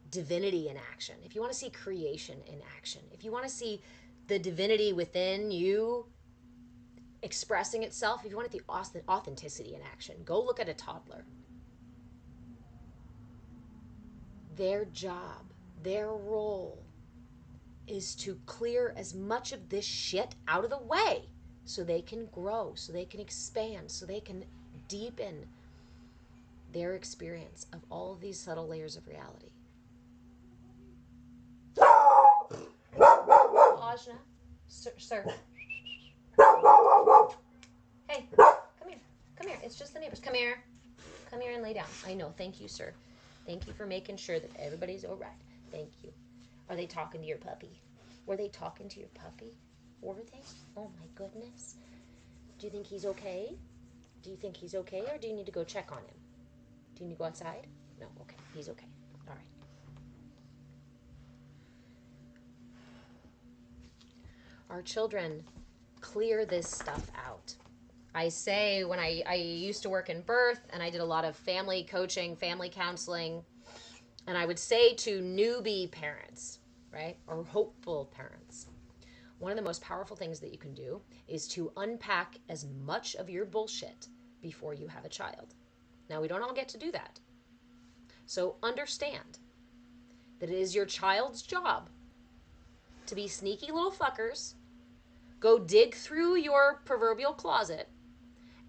Speaker 1: divinity in action, if you want to see creation in action, if you want to see the divinity within you expressing itself, if you want the authenticity in action, go look at a toddler. Their job, their role is to clear as much of this shit out of the way so they can grow, so they can expand, so they can deepen their experience of all of these subtle layers of reality. Ajna, sir. Hey, come here. Come here. It's just the neighbors. Come here. Come here and lay down. I know. Thank you, sir. Thank you for making sure that everybody's all right. Thank you. Are they talking to your puppy? Were they talking to your puppy? Were they? Oh my goodness. Do you think he's okay? Do you think he's okay, or do you need to go check on him? Do you need to go outside? No, okay. He's okay. All right. Our children clear this stuff out. I say when I used to work in birth, and I did a lot of family coaching, family counseling, and I would say to newbie parents, right, or hopeful parents, one of the most powerful things that you can do is to unpack as much of your bullshit before you have a child. Now, we don't all get to do that. So understand that it is your child's job to be sneaky little fuckers, go dig through your proverbial closet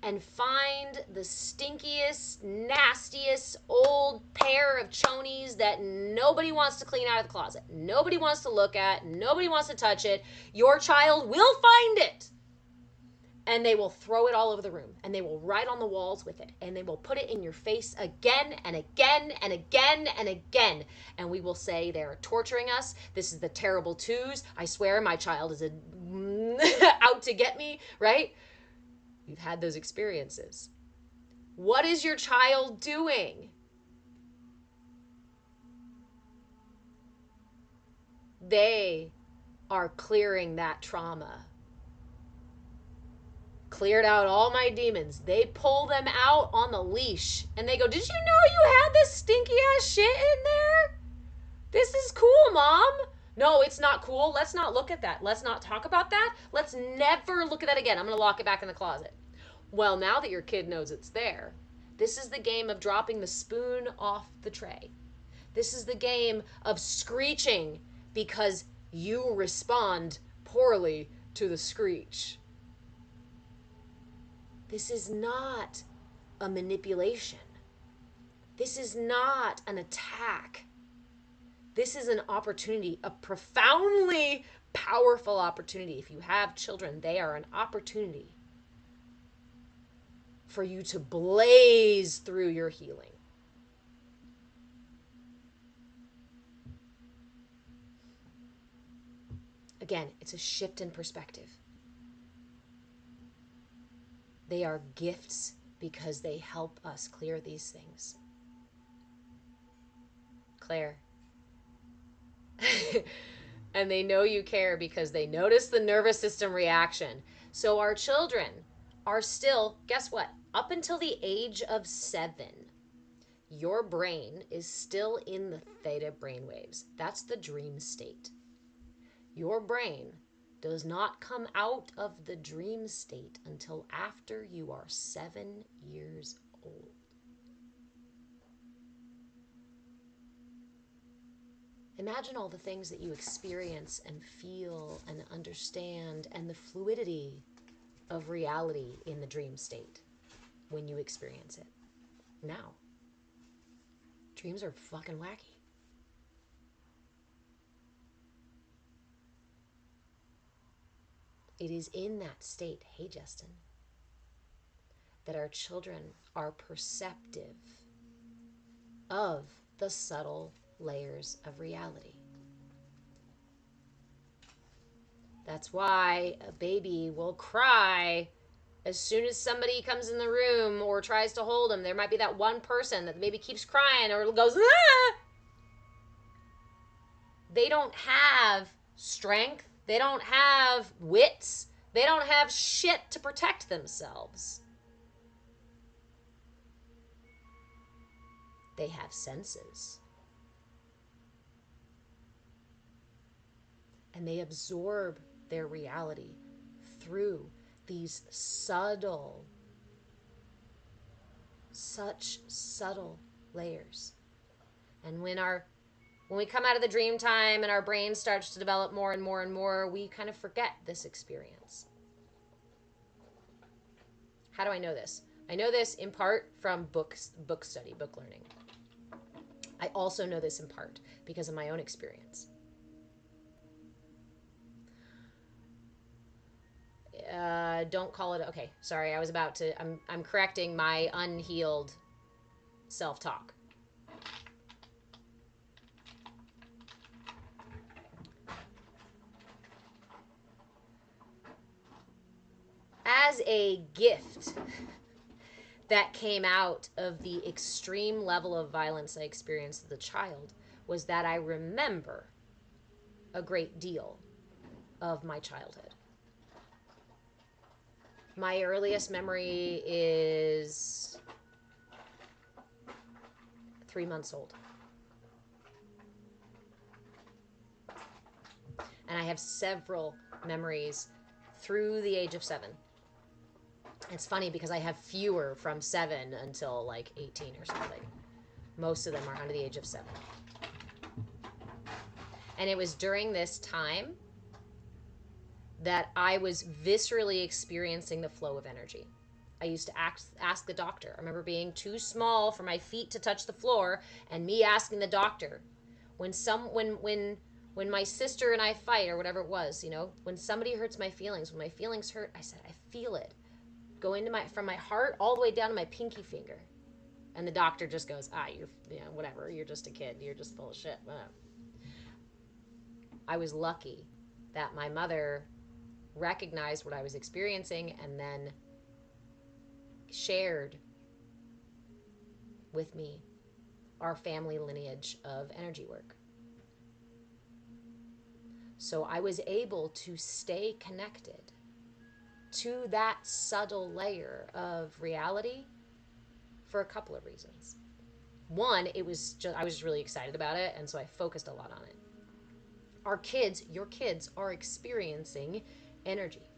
Speaker 1: and find the stinkiest, nastiest old pair of chonies that nobody wants to clean out of the closet. Nobody wants to look at. Nobody wants to touch it. Your child will find it. And they will throw it all over the room. And they will write on the walls with it. And they will put it in your face again and again and again and again. And we will say they're torturing us. This is the terrible twos. I swear my child is out to get me, right? You've had those experiences. What is your child doing? They are clearing that trauma. Cleared out all my demons. They pull them out on the leash and they go, did you know you had this stinky ass shit in there? This is cool, Mom. No, it's not cool. Let's not look at that. Let's not talk about that. Let's never look at that again. I'm going to lock it back in the closet. Well, now that your kid knows it's there, this is the game of dropping the spoon off the tray. This is the game of screeching because you respond poorly to the screech. This is not a manipulation. This is not an attack. This is an opportunity, a profoundly powerful opportunity. If you have children, they are an opportunity for you to blaze through your healing. Again, it's a shift in perspective. They are gifts because they help us clear these things. Claire. And they know you care because they notice the nervous system reaction. So our children are still, guess what? Up until the age of 7, your brain is still in the theta brainwaves. That's the dream state. Your brain does not come out of the dream state until after you are 7 years old. Imagine all the things that you experience and feel and understand and the fluidity of reality in the dream state when you experience it. Now, Dreams are fucking wacky. It is in that state, hey Justin, that our children are perceptive of the subtle layers of reality. That's why a baby will cry as soon as somebody comes in the room or tries to hold them. There might be that one person that the baby keeps crying or goes, ah! They don't have strength. They don't have wits. They don't have shit to protect themselves. They have senses. And they absorb their reality through these such subtle layers. And when we come out of the dream time and our brain starts to develop more and more and more, we kind of forget this experience. How do I know this? I know this in part from book study, book learning. I also know this in part because of my own experience. Don't call it, okay, sorry, I'm correcting my unhealed self-talk. As a gift that came out of the extreme level of violence I experienced as a child was that I remember a great deal of my childhood. My earliest memory is 3 months old. And I have several memories through the age of 7. It's funny because I have fewer from 7 until like 18 or something. Most of them are under the age of 7. And it was during this time that I was viscerally experiencing the flow of energy. I used to ask the doctor. I remember being too small for my feet to touch the floor and me asking the doctor, when my sister and I fight or whatever it was, you know, when somebody hurts my feelings, when my feelings hurt, I said, I feel it go into from my heart all the way down to my pinky finger. And the doctor just goes, whatever, you're just a kid, you're just full of shit. I was lucky that my mother recognized what I was experiencing and then shared with me our family lineage of energy work. So I was able to stay connected to that subtle layer of reality for a couple of reasons. One, I was just really excited about it, and so I focused a lot on it. Your kids are experiencing energy.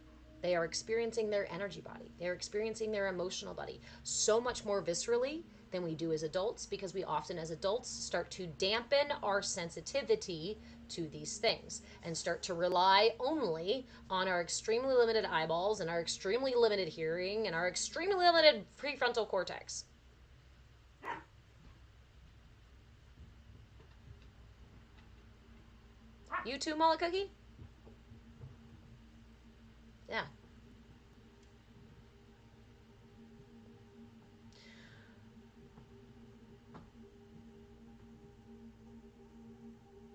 Speaker 1: They are experiencing their energy body. They're experiencing their emotional body so much more viscerally than we do as adults, because we often as adults start to dampen our sensitivity to these things and start to rely only on our extremely limited eyeballs and our extremely limited hearing and our extremely limited prefrontal cortex. You too, Mullet Cookie? Yeah.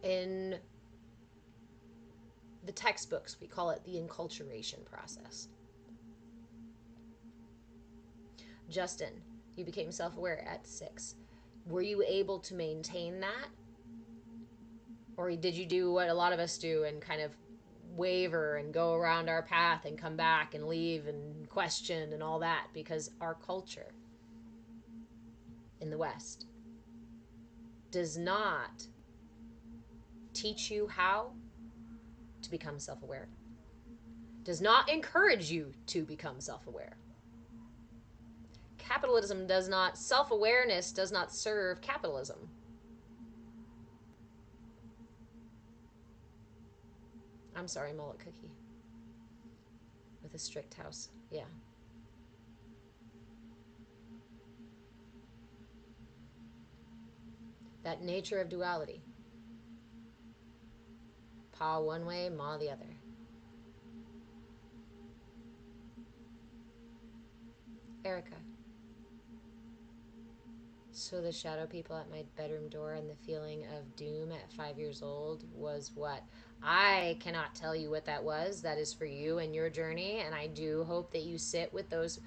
Speaker 1: In the textbooks, we call it the enculturation process. Justin, you became self-aware at 6. Were you able to maintain that? Or did you do what a lot of us do and kind of waver and go around our path and come back and leave and question and all that? Because our culture in the West does not teach you how to become self-aware, does not encourage you to become self-aware. Capitalism does not, self-awareness does not serve capitalism. I'm sorry, Mullet Cookie. With a strict house. Yeah. That nature of duality. Pa one way, ma the other. Erica. So the shadow people at my bedroom door and the feeling of doom at 5 years old was what? I cannot tell you what that was. That is for you and your journey, and I do hope that you sit with those.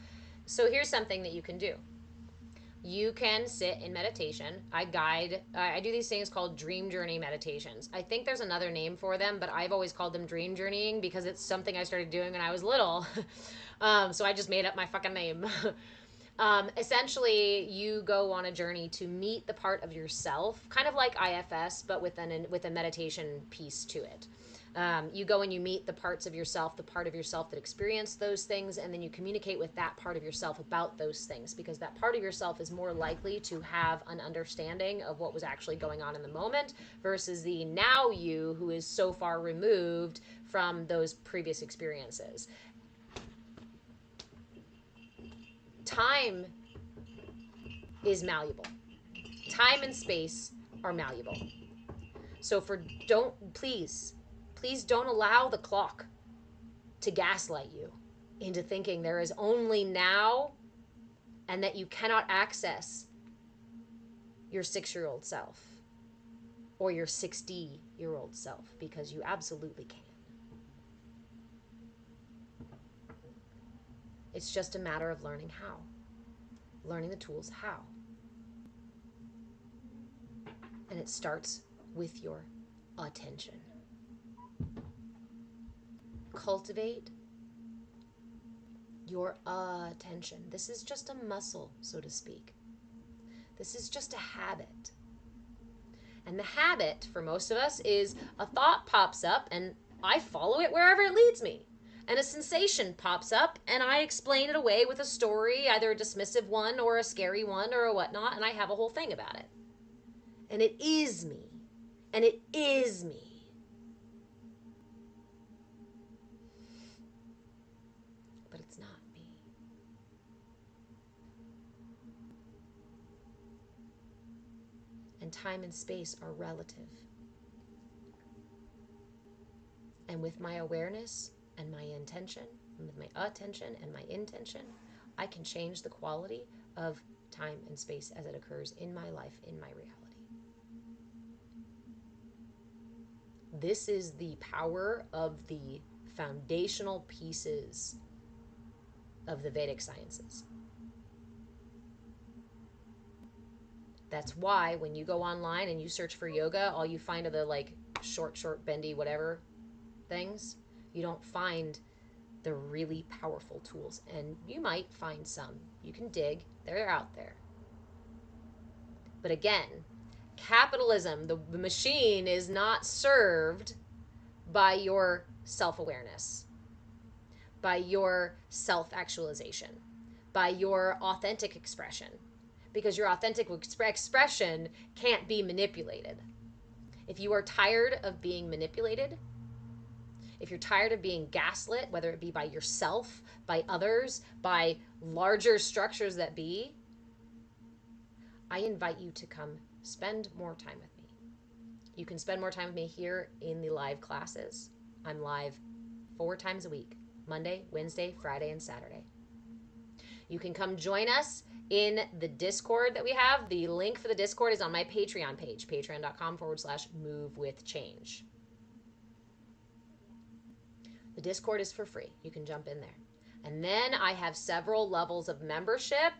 Speaker 1: So here's something that you can do. You can sit in meditation. I do these things called dream journey meditations. I think there's another name for them, but I've always called them dream journeying because it's something I started doing when I was little. So I just made up my fucking name. Essentially, you go on a journey to meet the part of yourself, kind of like IFS, but with a meditation piece to it. You go and you meet the parts of yourself, the part of yourself that experienced those things, and then you communicate with that part of yourself about those things, because that part of yourself is more likely to have an understanding of what was actually going on in the moment versus the now you who is so far removed from those previous experiences. Time is malleable. Time and space are malleable. So please don't allow the clock to gaslight you into thinking there is only now and that you cannot access your 6-year-old self or your 60-year-old self, because you absolutely can. It's just a matter of learning how. Learning the tools how. And it starts with your attention. Cultivate your attention. This is just a muscle, so to speak. This is just a habit. And the habit for most of us is a thought pops up and I follow it wherever it leads me. And a sensation pops up and I explain it away with a story, either a dismissive one or a scary one or a whatnot, and I have a whole thing about it. And it is me. And it is me. But it's not me. And time and space are relative. And with my awareness and my intention, and with my attention and my intention, I can change the quality of time and space as it occurs in my life, in my reality. This is the power of the foundational pieces of the Vedic sciences. That's why when you go online and you search for yoga, all you find are the short, bendy, whatever things. You don't find the really powerful tools. And you might find some. You can dig. They're out there. But again, capitalism, the machine, is not served by your self-awareness, by your self-actualization, by your authentic expression. Because your authentic expression can't be manipulated. If you are tired of being manipulated, if you're tired of being gaslit, whether it be by yourself, by others, by larger structures that be, I invite you to come spend more time with me. You can spend more time with me here in the live classes. I'm live 4 times a week, Monday, Wednesday, Friday, and Saturday. You can come join us in the Discord that we have. The link for the Discord is on my Patreon page, patreon.com/movewithchange. The Discord is for free. You can jump in there. And then I have several levels of membership,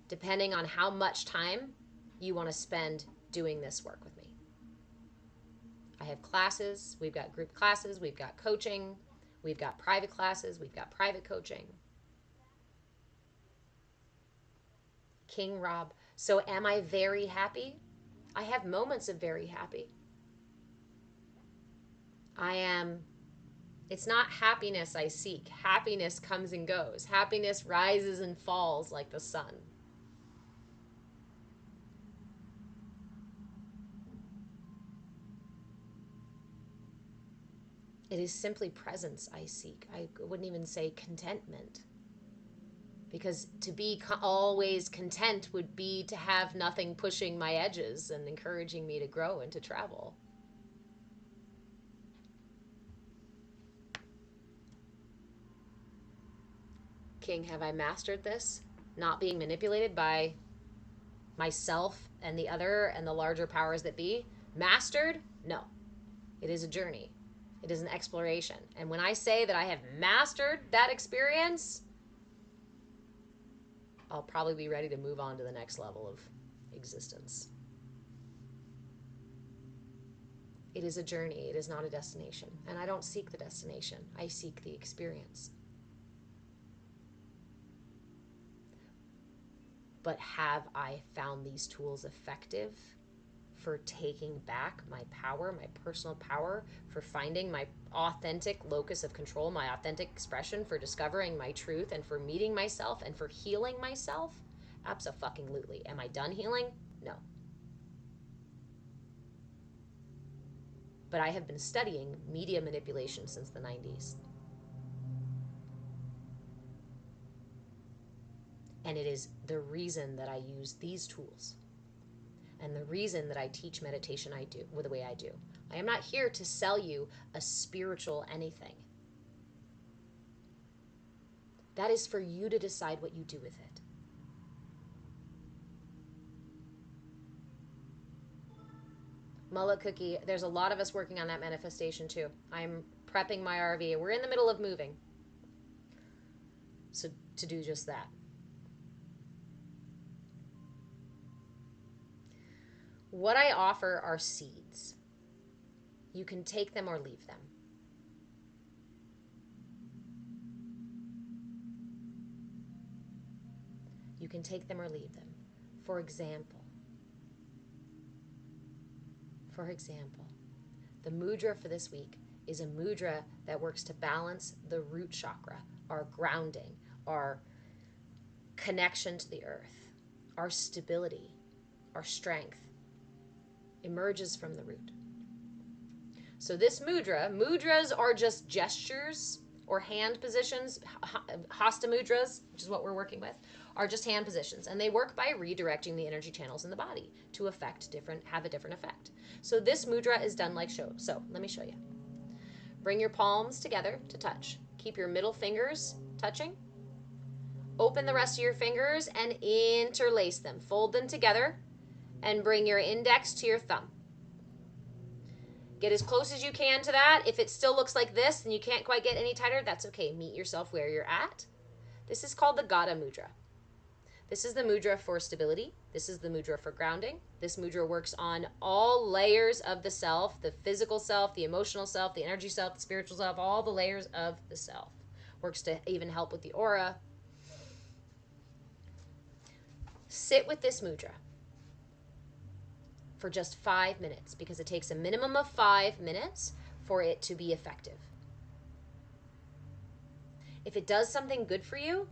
Speaker 1: depending on how much time you want to spend doing this work with me. I have classes. We've got group classes. We've got coaching. We've got private classes. We've got private coaching. King Rob. So am I very happy? I have moments of very happy. It's not happiness I seek. Happiness comes and goes. Happiness rises and falls like the sun. It is simply presence I seek. I wouldn't even say contentment. Because to be always content would be to have nothing pushing my edges and encouraging me to grow and to travel. King, have I mastered this? Not being manipulated by myself and the other and the larger powers that be? Mastered? No. It is a journey. It is an exploration. And when I say that I have mastered that experience, I'll probably be ready to move on to the next level of existence. It is a journey. It is not a destination. And I don't seek the destination. I seek the experience. But have I found these tools effective for taking back my power, my personal power, for finding my authentic locus of control, my authentic expression, for discovering my truth, and for meeting myself, and for healing myself? Abso-fucking-lutely. Am I done healing? No. But I have been studying media manipulation since the 90s. And it is the reason that I use these tools. And the reason that I teach meditation the way I do. I am not here to sell you a spiritual anything. That is for you to decide what you do with it. Mullet Cookie, there's a lot of us working on that manifestation too. I'm prepping my RV. We're in the middle of moving. So to do just that. What I offer are seeds. You can take them or leave them. You can take them or leave them. For example, the mudra for this week is a mudra that works to balance the root chakra, our grounding, our connection to the earth, our stability, our strength, emerges from the root. So this mudras are just gestures or hand positions. Hasta mudras, which is what we're working with, are just hand positions. And they work by redirecting the energy channels in the body to have a different effect. So this mudra is done like so. So let me show you. Bring your palms together to touch. Keep your middle fingers touching. Open the rest of your fingers and interlace them. Fold them together and bring your index to your thumb. Get as close as you can to that. If it still looks like this and you can't quite get any tighter, that's okay. Meet yourself where you're at. This is called the Gada Mudra. This is the mudra for stability. This is the mudra for grounding. This mudra works on all layers of the self, the physical self, the emotional self, the energy self, the spiritual self, all the layers of the self. Works to even help with the aura. Sit with this mudra for just 5 minutes, because it takes a minimum of 5 minutes for it to be effective. If it does something good for you,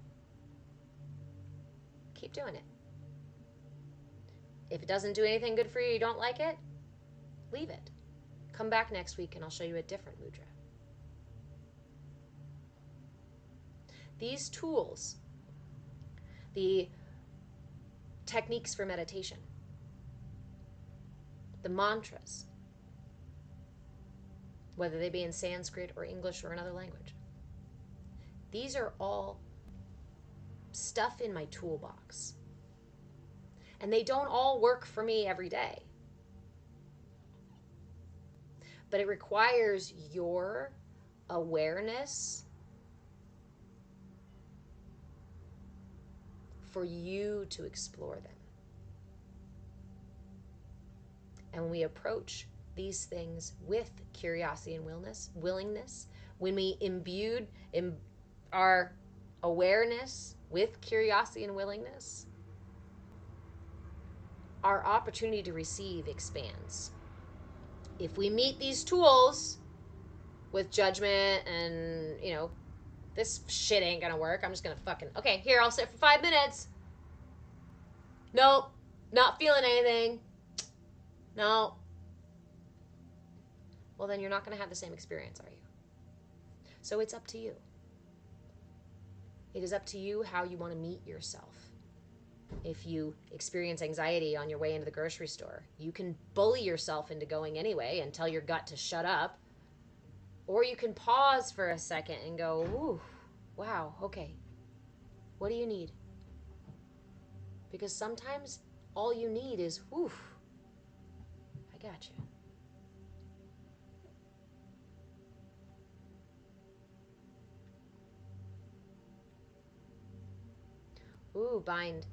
Speaker 1: keep doing it. If it doesn't do anything good for you, you don't like it, leave it. Come back next week and I'll show you a different mudra. These tools, the techniques for meditation, the mantras, whether they be in Sanskrit or English or another language, these are all stuff in my toolbox. And they don't all work for me every day. But it requires your awareness for you to explore them. And when we approach these things with curiosity and willingness, when we imbued our awareness with curiosity and willingness, our opportunity to receive expands. If we meet these tools with judgment and, this shit ain't gonna work, I'm just gonna okay, here, I'll sit for 5 minutes. Nope, not feeling anything. No. Well, then you're not going to have the same experience, are you? So it's up to you. It is up to you how you want to meet yourself. If you experience anxiety on your way into the grocery store, you can bully yourself into going anyway and tell your gut to shut up. Or you can pause for a second and go, ooh, wow, okay. What do you need? Because sometimes all you need is, ooh, I got you. Ooh, bind.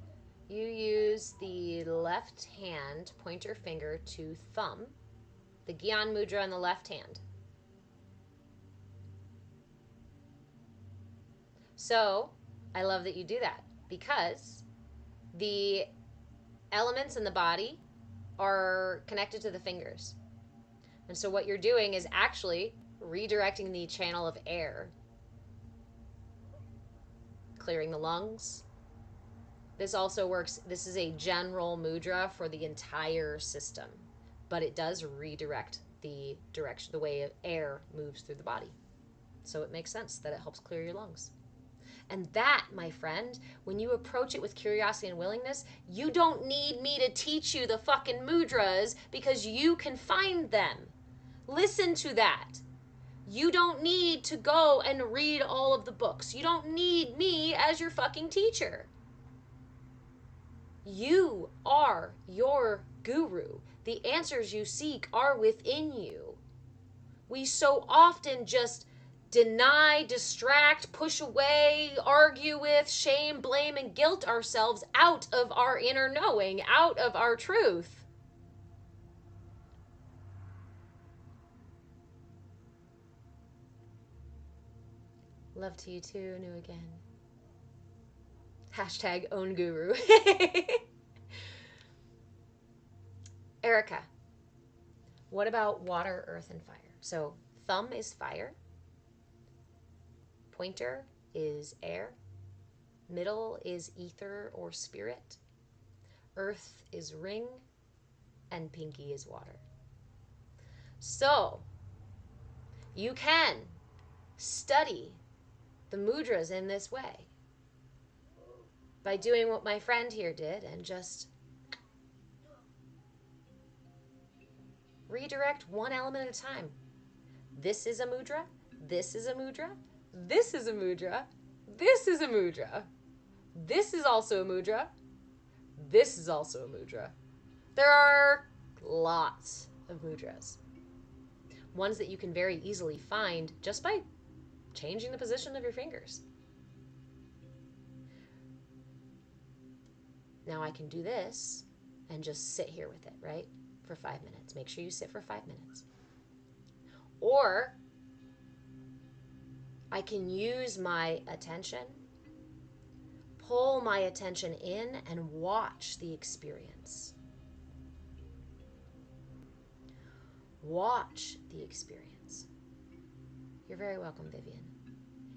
Speaker 1: You use the left hand, pointer finger to thumb, the Gyan Mudra in the left hand. So, I love that you do that because the elements in the body are connected to the fingers. And so what you're doing is actually redirecting the channel of air, clearing the lungs. This also works, this is a general mudra for the entire system, but it does redirect the direction, the way air moves through the body. So it makes sense that it helps clear your lungs. And that, my friend, when you approach it with curiosity and willingness, you don't need me to teach you the fucking mudras because you can find them. Listen to that. You don't need to go and read all of the books. You don't need me as your fucking teacher. You are your guru. The answers you seek are within you. We so often just deny, distract, push away, argue with, shame, blame, and guilt ourselves out of our inner knowing, out of our truth. Love to you too, new again. Hashtag own guru. Erica, what about water, earth, and fire? So thumb is fire. Pointer is air. Middle is ether or spirit. Earth is ring. And pinky is water. So, you can study the mudras in this way by doing what my friend here did and just redirect one element at a time. This is a mudra. This is a mudra. This is a mudra. This is a mudra. This is also a mudra. This is also a mudra. There are lots of mudras. Ones that you can very easily find just by changing the position of your fingers. Now I can do this and just sit here with it, right? For 5 minutes. Make sure you sit for 5 minutes. Or I can use my attention, pull my attention in, and watch the experience. Watch the experience. You're very welcome, Vivian.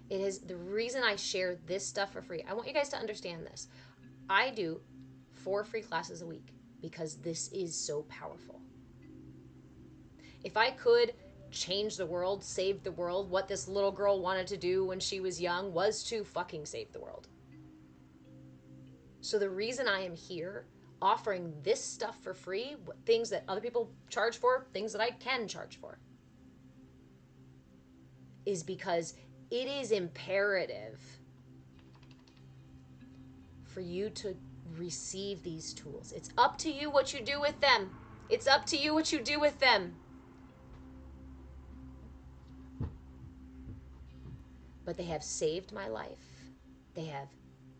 Speaker 1: It is the reason I share this stuff for free. I want you guys to understand this. I do 4 free classes a week because this is so powerful. If I could change the world, save the world, what this little girl wanted to do when she was young was to fucking save the world. So the reason I am here offering this stuff for free, things that other people charge for, things that I can charge for, is because it is imperative for you to receive these tools. It's up to you what you do with them. It's up to you what you do with them. But they have saved my life. They have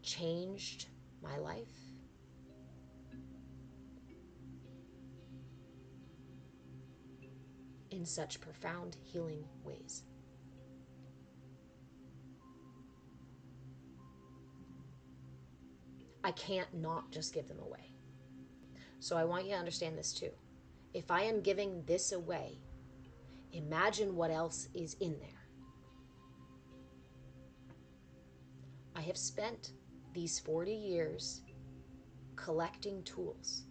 Speaker 1: changed my life. In such profound healing ways. I can't not just give them away. So I want you to understand this too. If I am giving this away, imagine what else is in there. I have spent these 40 years collecting tools,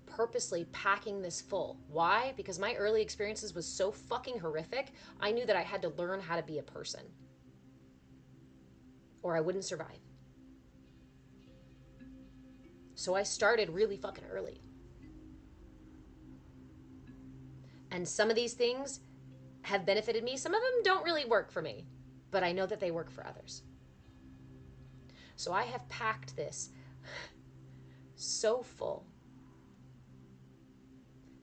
Speaker 1: purposely packing this full. Why? Because my early experiences was so fucking horrific, I knew that I had to learn how to be a person. or I wouldn't survive. So I started really fucking early. And some of these things have benefited me. Some of them don't really work for me, but I know that they work for others. So I have packed this so full,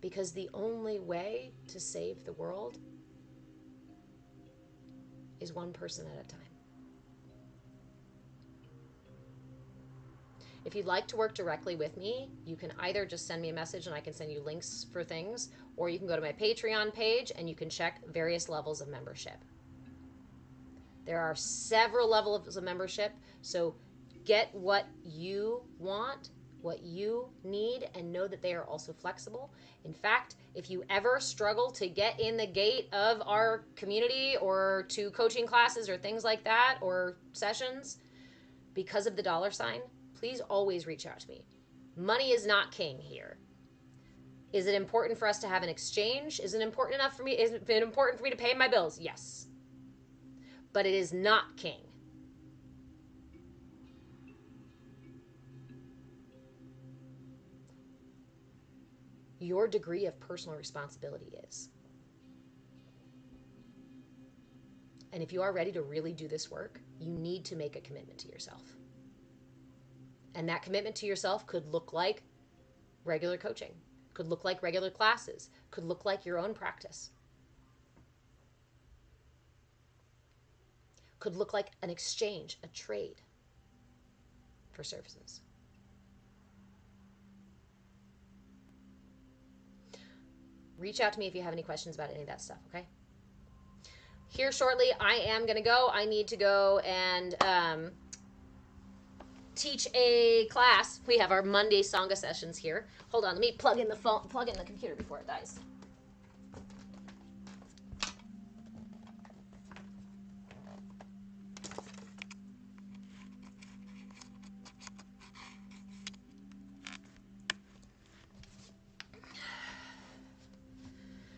Speaker 1: because the only way to save the world is one person at a time. If you'd like to work directly with me, you can either just send me a message and I can send you links for things, or you can go to my Patreon page and you can check various levels of membership. There are several levels of membership, so get what you want, what you need, and know that they are also flexible. In fact, if you ever struggle to get in the gate of our community or to coaching classes or things like that, or sessions, because of the $sign, please always reach out to me. Money is not king here. Is it important for us to have an exchange? Is it important for me to pay my bills? Yes. But it is not king. Your degree of personal responsibility is. And if you are ready to really do this work, you need to make a commitment to yourself. And that commitment to yourself could look like regular coaching, could look like regular classes, could look like your own practice, could look like an exchange, a trade for services. Reach out to me if you have any questions about any of that stuff, okay? Here shortly, I am going to go. I need to go and teach a class. We have our Monday Sangha sessions here. Hold on, let me plug in the computer before it dies.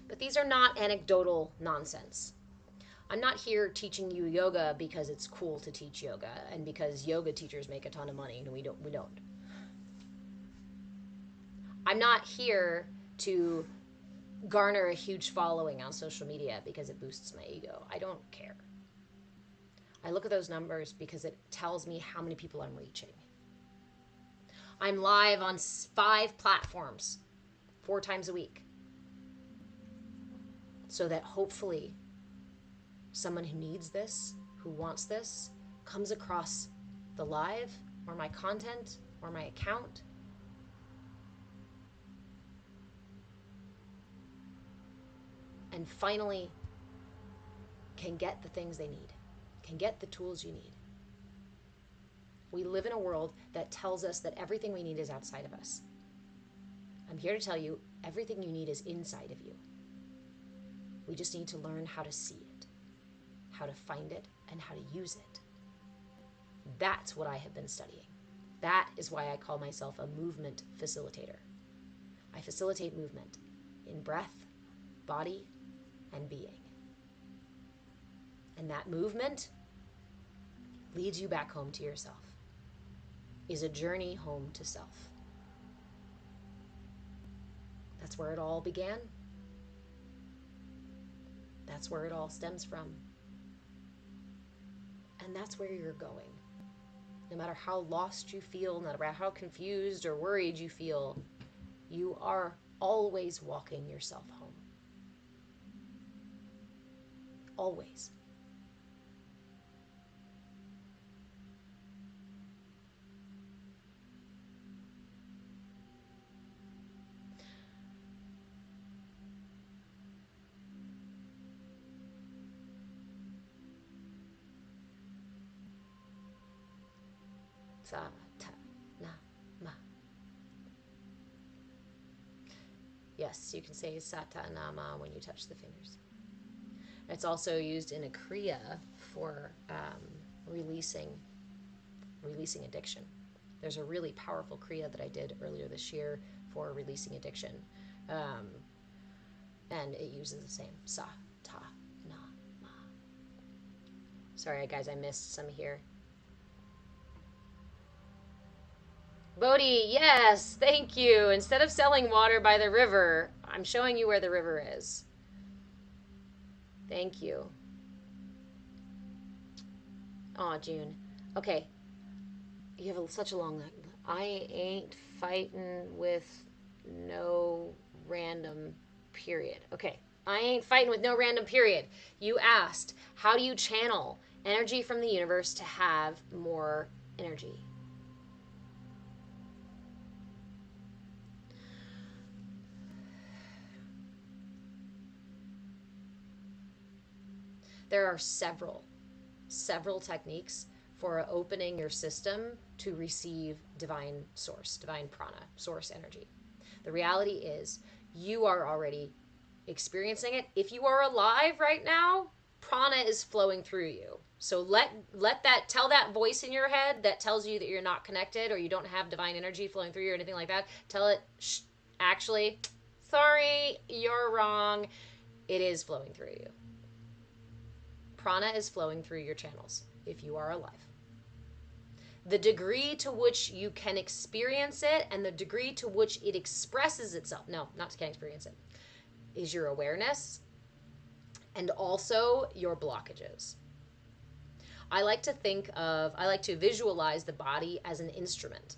Speaker 1: But these are not anecdotal nonsense. I'm not here teaching you yoga because it's cool to teach yoga and because yoga teachers make a ton of money, and we don't. I'm not here to garner a huge following on social media because it boosts my ego. I don't care. I look at those numbers because it tells me how many people I'm reaching. I'm live on 5 platforms 4 times a week, so that hopefully someone who needs this, who wants this, comes across the live or my content or my account and finally can get the things they need, can get the tools you need. We live in a world that tells us that everything we need is outside of us. I'm here to tell you, everything you need is inside of you. We just need to learn how to see it, how to find it, and how to use it. That's what I have been studying. That is why I call myself a movement facilitator. I facilitate movement in breath, body, and being. And that movement leads you back home to yourself, is a journey home to self. That's where it all began. That's where it all stems from. And that's where you're going. No matter how lost you feel, no matter how confused or worried you feel, you are always walking yourself home. Always. Sa-ta-na-ma. Yes, you can say Sata-nama when you touch the fingers. It's also used in a Kriya for releasing addiction. There's a really powerful Kriya that I did earlier this year for releasing addiction. And it uses the same Sa-ta-na-ma. Sorry, guys, I missed some here. Bodhi, yes, thank you. Instead of selling water by the river, I'm showing you where the river is. Thank you. Aw, June. Okay. You have such a long leg. I ain't fighting with no random period. Okay. I ain't fighting with no random period. You asked, how do you channel energy from the universe to have more energy? There are several techniques for opening your system to receive divine source, divine prana, source energy. The reality is you are already experiencing it. If you are alive right now, prana is flowing through you. So tell that voice in your head that tells you that you're not connected or you don't have divine energy flowing through you or anything like that. Tell it, actually, sorry, you're wrong. It is flowing through you. Prana is flowing through your channels if you are alive. The degree to which you can experience it and the degree to which it expresses itself, no, not can experience it, is your awareness and also your blockages. I like to visualize the body as an instrument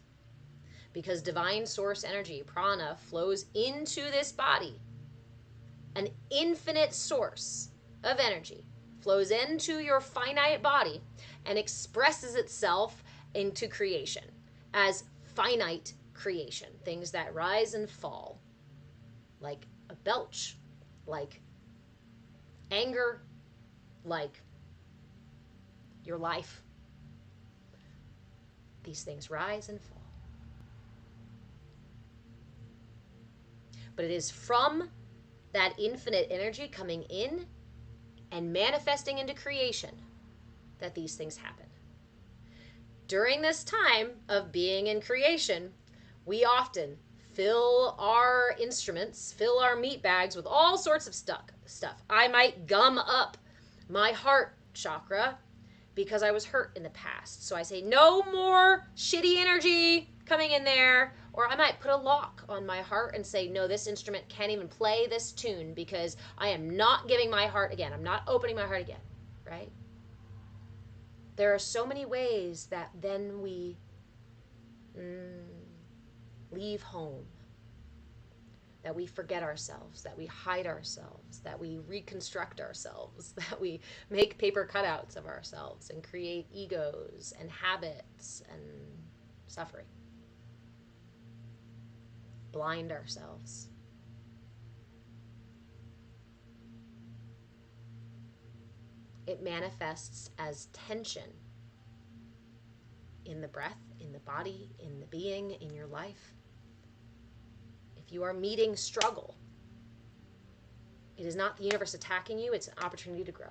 Speaker 1: because divine source energy, prana, flows into this body. An infinite source of energy flows into your finite body and expresses itself into creation as finite creation. Things that rise and fall, like a belch, like anger, like your life. These things rise and fall. But it is from that infinite energy coming in and manifesting into creation that these things happen. During this time of being in creation, we often fill our instruments, fill our meat bags with all sorts of stuff. I might gum up my heart chakra because I was hurt in the past. So I say, no more shitty energy coming in there. Or I might put a lock on my heart and say, no, this instrument can't even play this tune because I am not giving my heart again. I'm not opening my heart again, right? There are so many ways that then we leave home, that we forget ourselves, that we hide ourselves, that we reconstruct ourselves, that we make paper cutouts of ourselves and create egos and habits and suffering. Blind ourselves. It manifests as tension in the breath, in the body, in the being, in your life. If you are meeting struggle, it is not the universe attacking you, it's an opportunity to grow.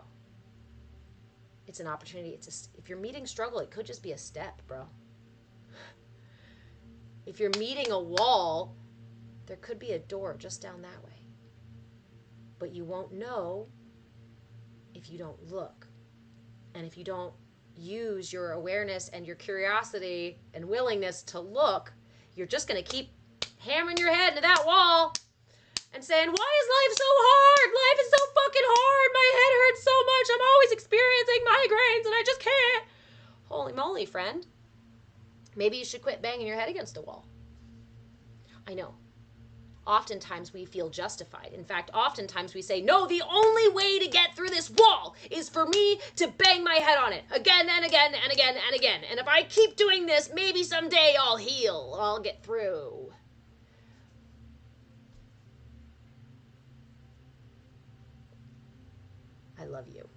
Speaker 1: It's an opportunity. If you're meeting struggle, it could just be a step, bro. If you're meeting a wall, there could be a door just down that way. But you won't know if you don't look. And if you don't use your awareness and your curiosity and willingness to look, you're just going to keep hammering your head into that wall and saying, why is life so hard? Life is so fucking hard. My head hurts so much. I'm always experiencing migraines and I just can't. Holy moly, friend. Maybe you should quit banging your head against a wall. I know. Oftentimes we feel justified. In fact, oftentimes we say, no, the only way to get through this wall is for me to bang my head on it again and again and again and again. And if I keep doing this, maybe someday I'll heal. I'll get through. I love you.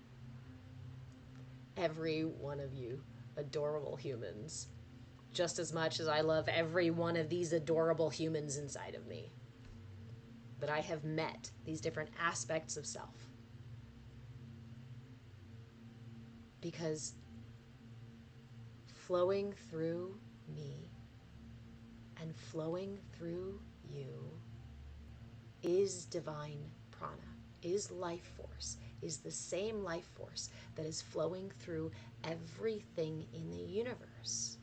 Speaker 1: Every one of you adorable humans. Just as much as I love every one of these adorable humans inside of me. That I have met these different aspects of self. Because flowing through me and flowing through you is divine prana, is life force, is the same life force that is flowing through everything in the universe.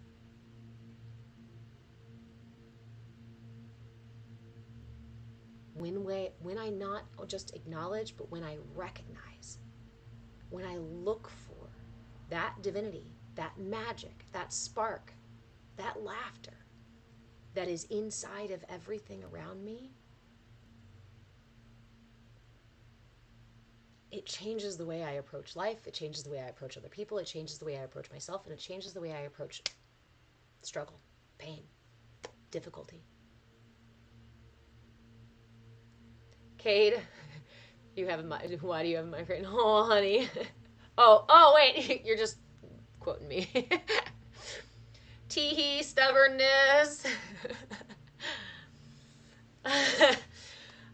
Speaker 1: when I not just acknowledge, but when I recognize, when I look for that divinity, that magic, that spark, that laughter that is inside of everything around me, it changes the way I approach life, it changes the way I approach other people, it changes the way I approach myself, and it changes the way I approach struggle, pain, difficulty. Cade, you have why do you have a migraine? Oh, honey. Oh, wait, you're just quoting me. Teehee, stubbornness.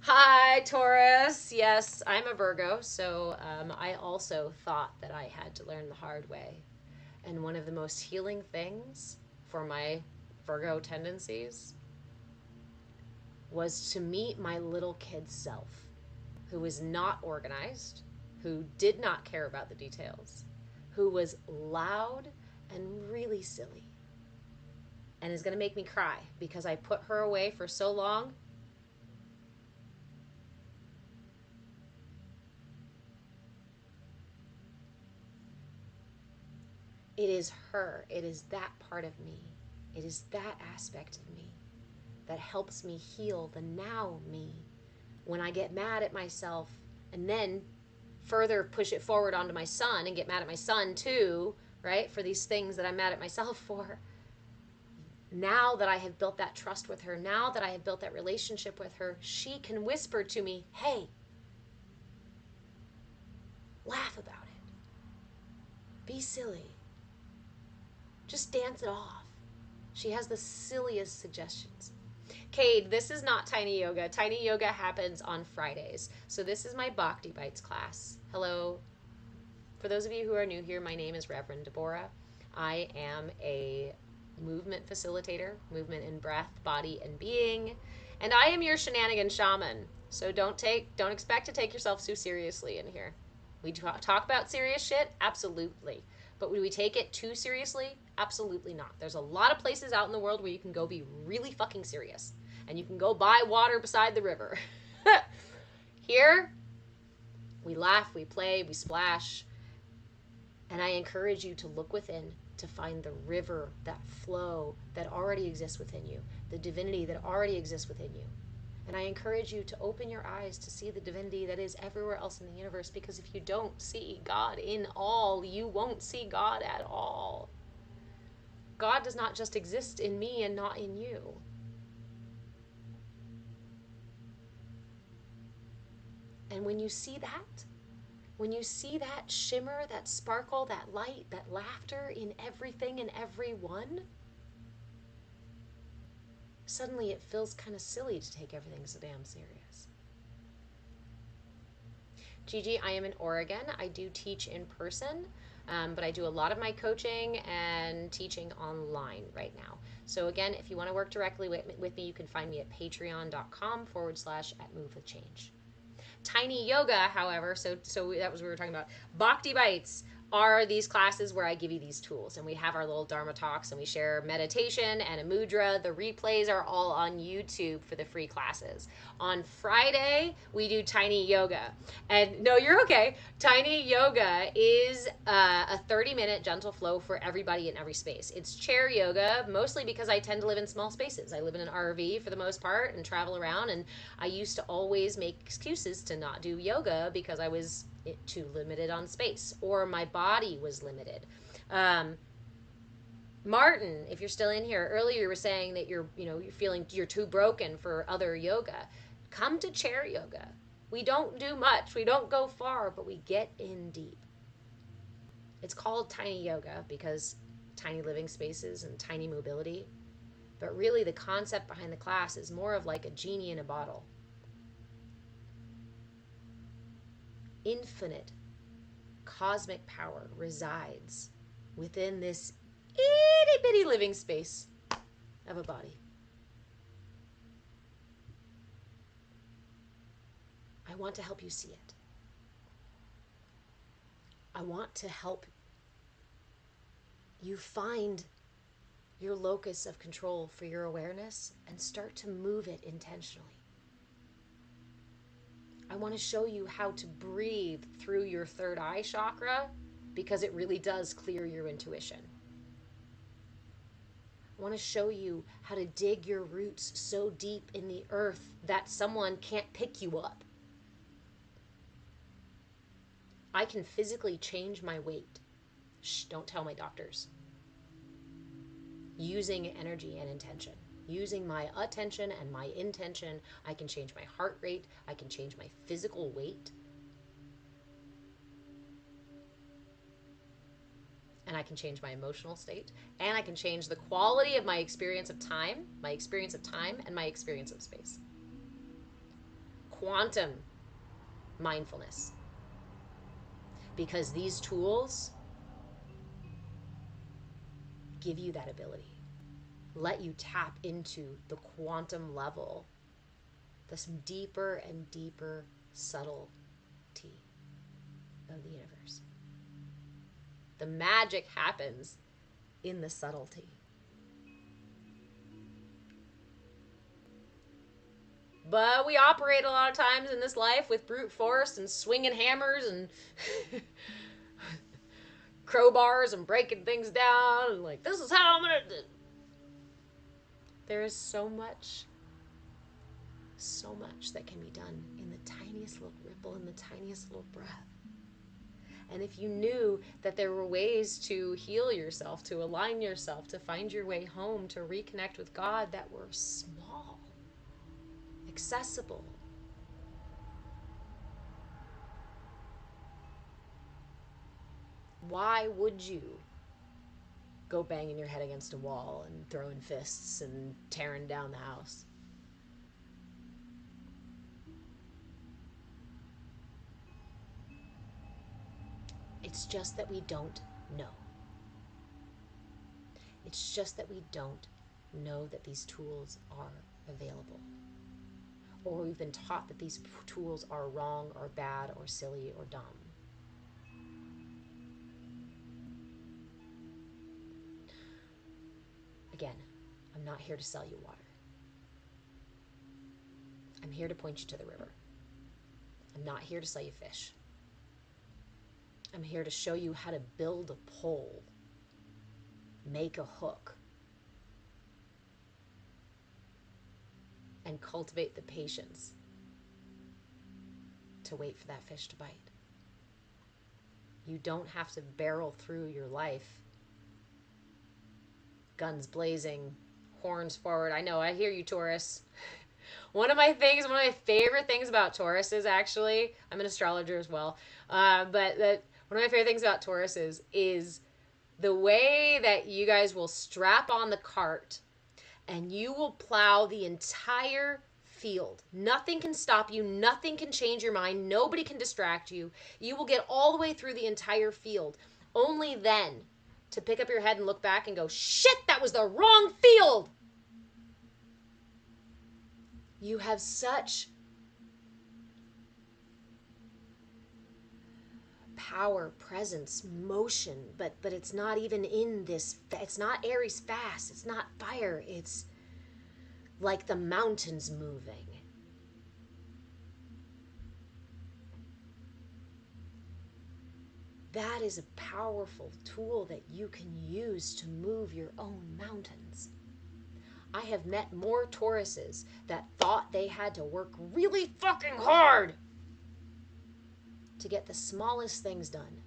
Speaker 1: Hi, Taurus. Yes, I'm a Virgo, so I also thought that I had to learn the hard way. And one of the most healing things for my Virgo tendencies was to meet my little kid self, who was not organized, who did not care about the details, who was loud and really silly, and is going to make me cry because I put her away for so long. It is her. It is that part of me. It is that aspect of me that helps me heal the now me. When I get mad at myself and then further push it forward onto my son and get mad at my son too, right, for these things that I'm mad at myself for. Now that I have built that trust with her, now that I have built that relationship with her, she can whisper to me, hey, laugh about it. Be silly. Just dance it off. She has the silliest suggestions. Cade, this is not Tiny Yoga. Tiny Yoga happens on Fridays. So this is my Bhakti Bites class. Hello. For those of you who are new here, my name is Reverend Deborah. I am a movement facilitator, movement in breath, body, and being. And I am your shenaniganshaman. So don't expect to take yourself too seriously in here. We talk about serious shit? Absolutely. But would we take it too seriously? Absolutely not. There's a lot of places out in the world where you can go be really fucking serious. And you can go buy water beside the river. Here, we laugh, we play, we splash. And I encourage you to look within to find the river, that flow that already exists within you, the divinity that already exists within you. And I encourage you to open your eyes to see the divinity that is everywhere else in the universe, because if you don't see God in all, you won't see God at all. God does not just exist in me and not in you. And when you see that shimmer, that sparkle, that light, that laughter in everything and everyone, suddenly it feels kind of silly to take everything so damn serious. Gigi, I am in Oregon. I do teach in person, but I do a lot of my coaching and teaching online right now. So again, if you want to work directly with me, you can find me at patreon.com/@movewithchange. Tiny Yoga, however, so that was what we were talking about. Bhakti Bites are these classes where I give you these tools, and we have our little Dharma talks, and we share meditation and a mudra. The replays are all on YouTube for the free classes. On Friday, we do Tiny Yoga. And no, you're okay. Tiny Yoga is a 30-minute gentle flow for everybody in every space. It's chair yoga, mostly because I tend to live in small spaces. I live in an RV for the most part and travel around, and I used to always make excuses to not do yoga because I was too limited on space, or my body was limited. Martin, if you're still in here, earlier you were saying that you're feeling you're too broken for other yoga. Come to chair yoga. We don't do much. We don't go far, but we get in deep. It's called tiny yoga because tiny living spaces and tiny mobility. But really the concept behind the class is more of like a genie in a bottle. Infinite cosmic power resides within this itty bitty living space of a body. I want to help you see it. I want to help you find your locus of control for your awareness and start to move it intentionally. I want to show you how to breathe through your third eye chakra, because it really does clear your intuition. I want to show you how to dig your roots so deep in the earth that someone can't pick you up. I can physically change my weight. Shh, don't tell my doctors. Using energy and intention. Using my attention and my intention, I can change my heart rate. I can change my physical weight. And I can change my emotional state. And I can change the quality of my experience of time and my experience of space. Quantum mindfulness. Because these tools give you that ability. Let you tap into the quantum level, this deeper and deeper subtlety of the universe. The magic happens in the subtlety. But we operate a lot of times in this life with brute force and swinging hammers and crowbars and breaking things down and like, this is how I'm gonna do. There is so much that can be done in the tiniest little ripple, in the tiniest little breath. And if you knew that there were ways to heal yourself, to align yourself, to find your way home, to reconnect with God that were small, accessible, why would you go banging your head against a wall and throwing fists and tearing down the house? It's just that we don't know. It's just that we don't know that these tools are available. Or we've been taught that these tools are wrong or bad or silly or dumb. Again, I'm not here to sell you water. I'm here to point you to the river. I'm not here to sell you fish. I'm here to show you how to build a pole, make a hook, and cultivate the patience to wait for that fish to bite. You don't have to barrel through your life, guns blazing, horns forward. I know, I hear you, Taurus. One of my favorite things about Taurus is actually, I'm an astrologer as well, but one of my favorite things about Taurus is the way that you guys will strap on the cart and you will plow the entire field. Nothing can stop you. Nothing can change your mind. Nobody can distract you. You will get all the way through the entire field. Only then to pick up your head and look back and go, shit, that was the wrong field. You have such power, presence, motion, but it's not even in this. It's not Aries fast. It's not fire. It's like the mountains moving. That is a powerful tool that you can use to move your own mountains. I have met more Tauruses that thought they had to work really fucking hard to get the smallest things done.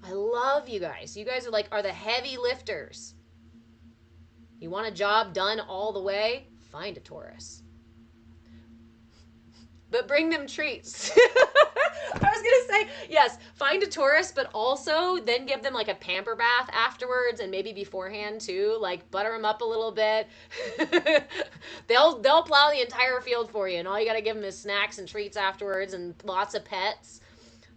Speaker 1: I love you guys. You guys are the heavy lifters. You want a job done all the way? Find a Taurus. But bring them treats. I was going to say, yes, find a Taurus, but also then give them like a pamper bath afterwards and maybe beforehand too, like butter them up a little bit. They'll plow the entire field for you, and all you got to give them is snacks and treats afterwards and lots of pets.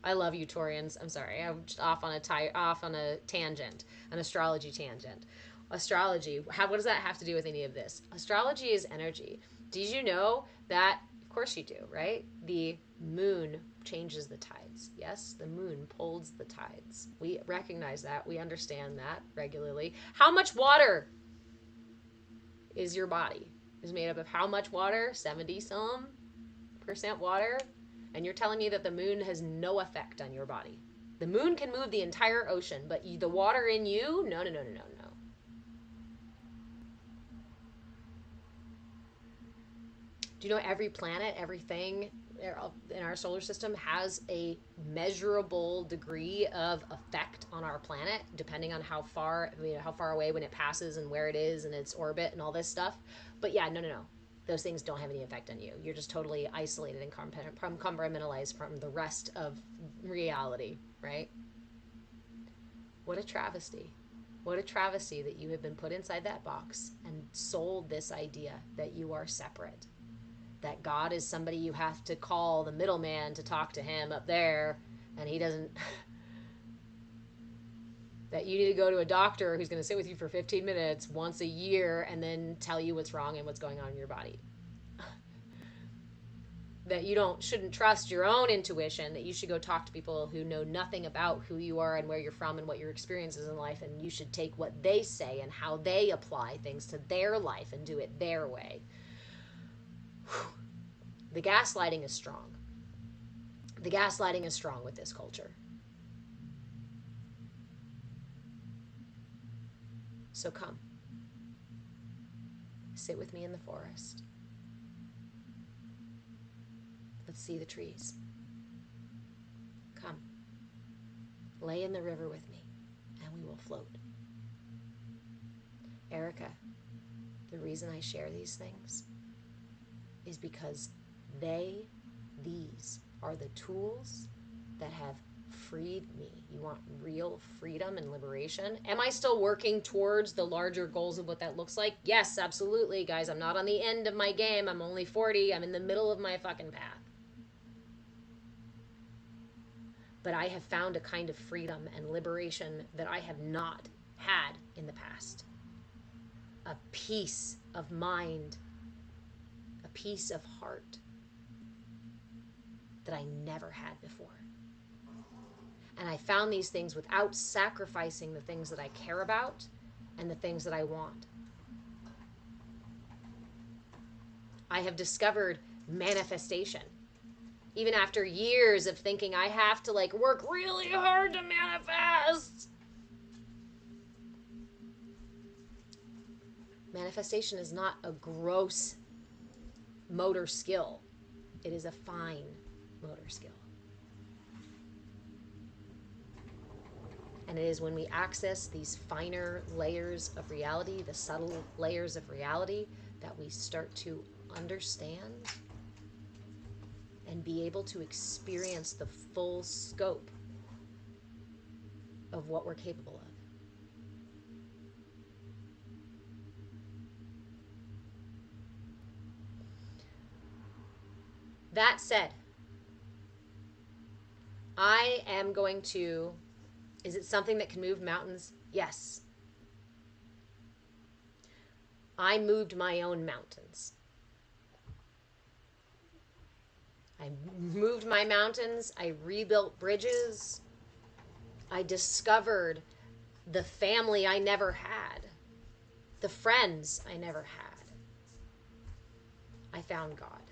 Speaker 1: I love you, Taurians. I'm sorry. I'm just off on a tangent, an astrology tangent. Astrology, what does that have to do with any of this? Astrology is energy. Did you know that? Of course you do, right? The moon changes the tides. Yes, the moon pulls the tides. We recognize that. We understand that regularly. How much water is your body? Is made up of how much water? 70% water. And you're telling me that the moon has no effect on your body. The moon can move the entire ocean, but the water in you, no, no, no, no, no, no. Do you know every planet, everything in our solar system has a measurable degree of effect on our planet, depending on how far away when it passes and where it is in its orbit and all this stuff. But yeah, no, no, no. Those things don't have any effect on you. You're just totally isolated and compartmentalized from the rest of reality, right? What a travesty. What a travesty that you have been put inside that box and sold this idea that you are separate. That God is somebody you have to call the middleman to talk to him up there, and he doesn't. That you need to go to a doctor who's going to sit with you for 15 minutes once a year and then tell you what's wrong and what's going on in your body. That you shouldn't trust your own intuition, that you should go talk to people who know nothing about who you are and where you're from and what your experience is in life, and you should take what they say and how they apply things to their life and do it their way. The gaslighting is strong. The gaslighting is strong with this culture. So come. Sit with me in the forest. Let's see the trees. Come. Lay in the river with me, and we will float. Erica, the reason I share these things is because these are the tools that have freed me. You want real freedom and liberation? Am I still working towards the larger goals of what that looks like? Yes, absolutely, guys. I'm not on the end of my game. I'm only 40. I'm in the middle of my fucking path. But I have found a kind of freedom and liberation that I have not had in the past. A peace of mind, a peace of heart that I never had before. And I found these things without sacrificing the things that I care about and the things that I want. I have discovered manifestation. Even after years of thinking I have to work really hard to manifest. Manifestation is not a gross motor skill. It is a fine motor skill. And it is when we access these finer layers of reality, the subtle layers of reality, that we start to understand and be able to experience the full scope of what we're capable of. That said, I am going to... Is it something that can move mountains? Yes. I moved my own mountains. I moved my mountains. I rebuilt bridges. I discovered the family I never had, the friends I never had. I found God.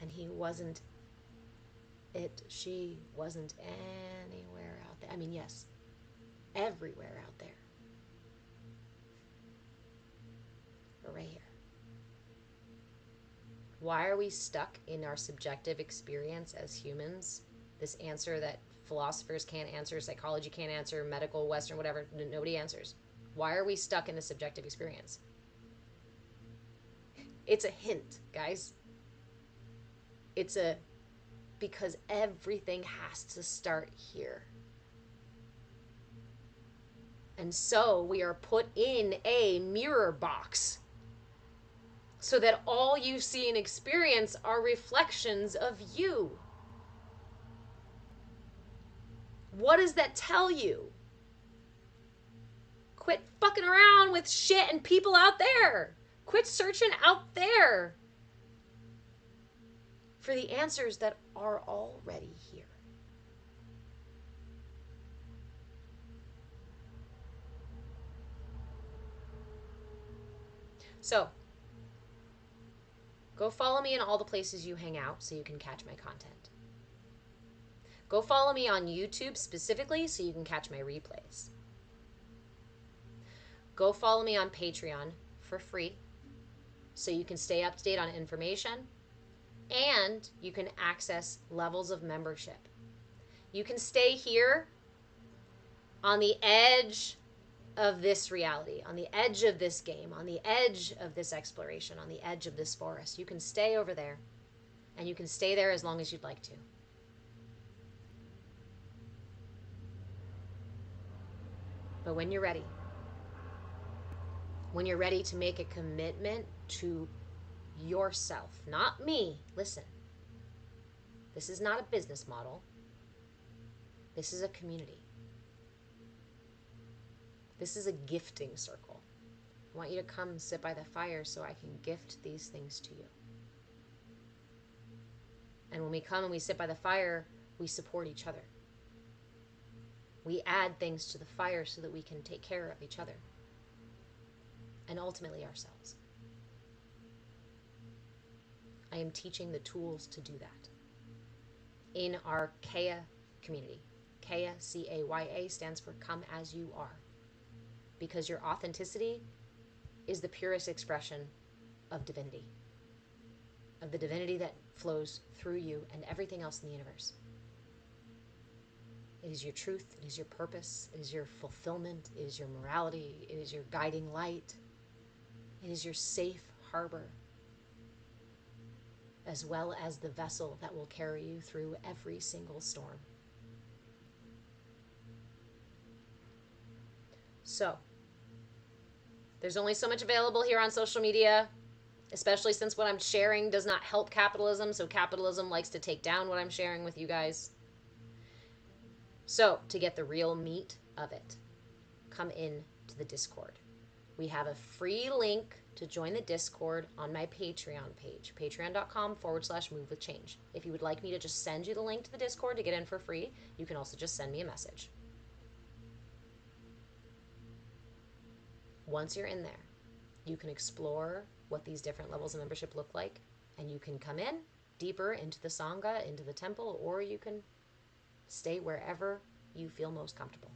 Speaker 1: And he wasn't she wasn't anywhere out there. I mean, yes, everywhere out there. But right here. Why are we stuck in our subjective experience as humans? This answer that philosophers can't answer, psychology can't answer, medical, Western, whatever, nobody answers. Why are we stuck in the subjective experience? It's a hint, guys. Because everything has to start here. And so we are put in a mirror box so that all you see and experience are reflections of you. What does that tell you? Quit fucking around with shit and people out there. Quit searching out there for the answers that are already here. So, Go follow me in all the places you hang out so you can catch my content. Go follow me on YouTube specifically so you can catch my replays. Go follow me on Patreon for free so you can stay up to date on information, and you can access levels of membership. You can stay here on the edge of this reality, on the edge of this game, on the edge of this exploration, on the edge of this forest. You can stay over there, and you can stay there as long as you'd like to. But when you're ready to make a commitment to yourself, not me, listen, this is not a business model. This is a community. This is a gifting circle. I want you to come sit by the fire so I can gift these things to you. And when we come and we sit by the fire, we support each other. We add things to the fire so that we can take care of each other and ultimately ourselves. I am teaching the tools to do that in our CAYA community. CAYA, C-A-Y-A, stands for Come As You Are. Because your authenticity is the purest expression of divinity. Of the divinity that flows through you and everything else in the universe. It is your truth, it is your purpose, it is your fulfillment, it is your morality, it is your guiding light, it is your safe harbor, as well as the vessel that will carry you through every single storm. So, there's only so much available here on social media, especially since what I'm sharing does not help capitalism, so capitalism likes to take down what I'm sharing with you guys. So, to get the real meat of it, come in to the Discord. We have a free link to join the Discord on my Patreon page, patreon.com/movewithchange. If you would like me to just send you the link to the Discord to get in for free, you can also just send me a message. Once you're in there, you can explore what these different levels of membership look like, and you can come in deeper into the sangha, into the temple, or you can stay wherever you feel most comfortable.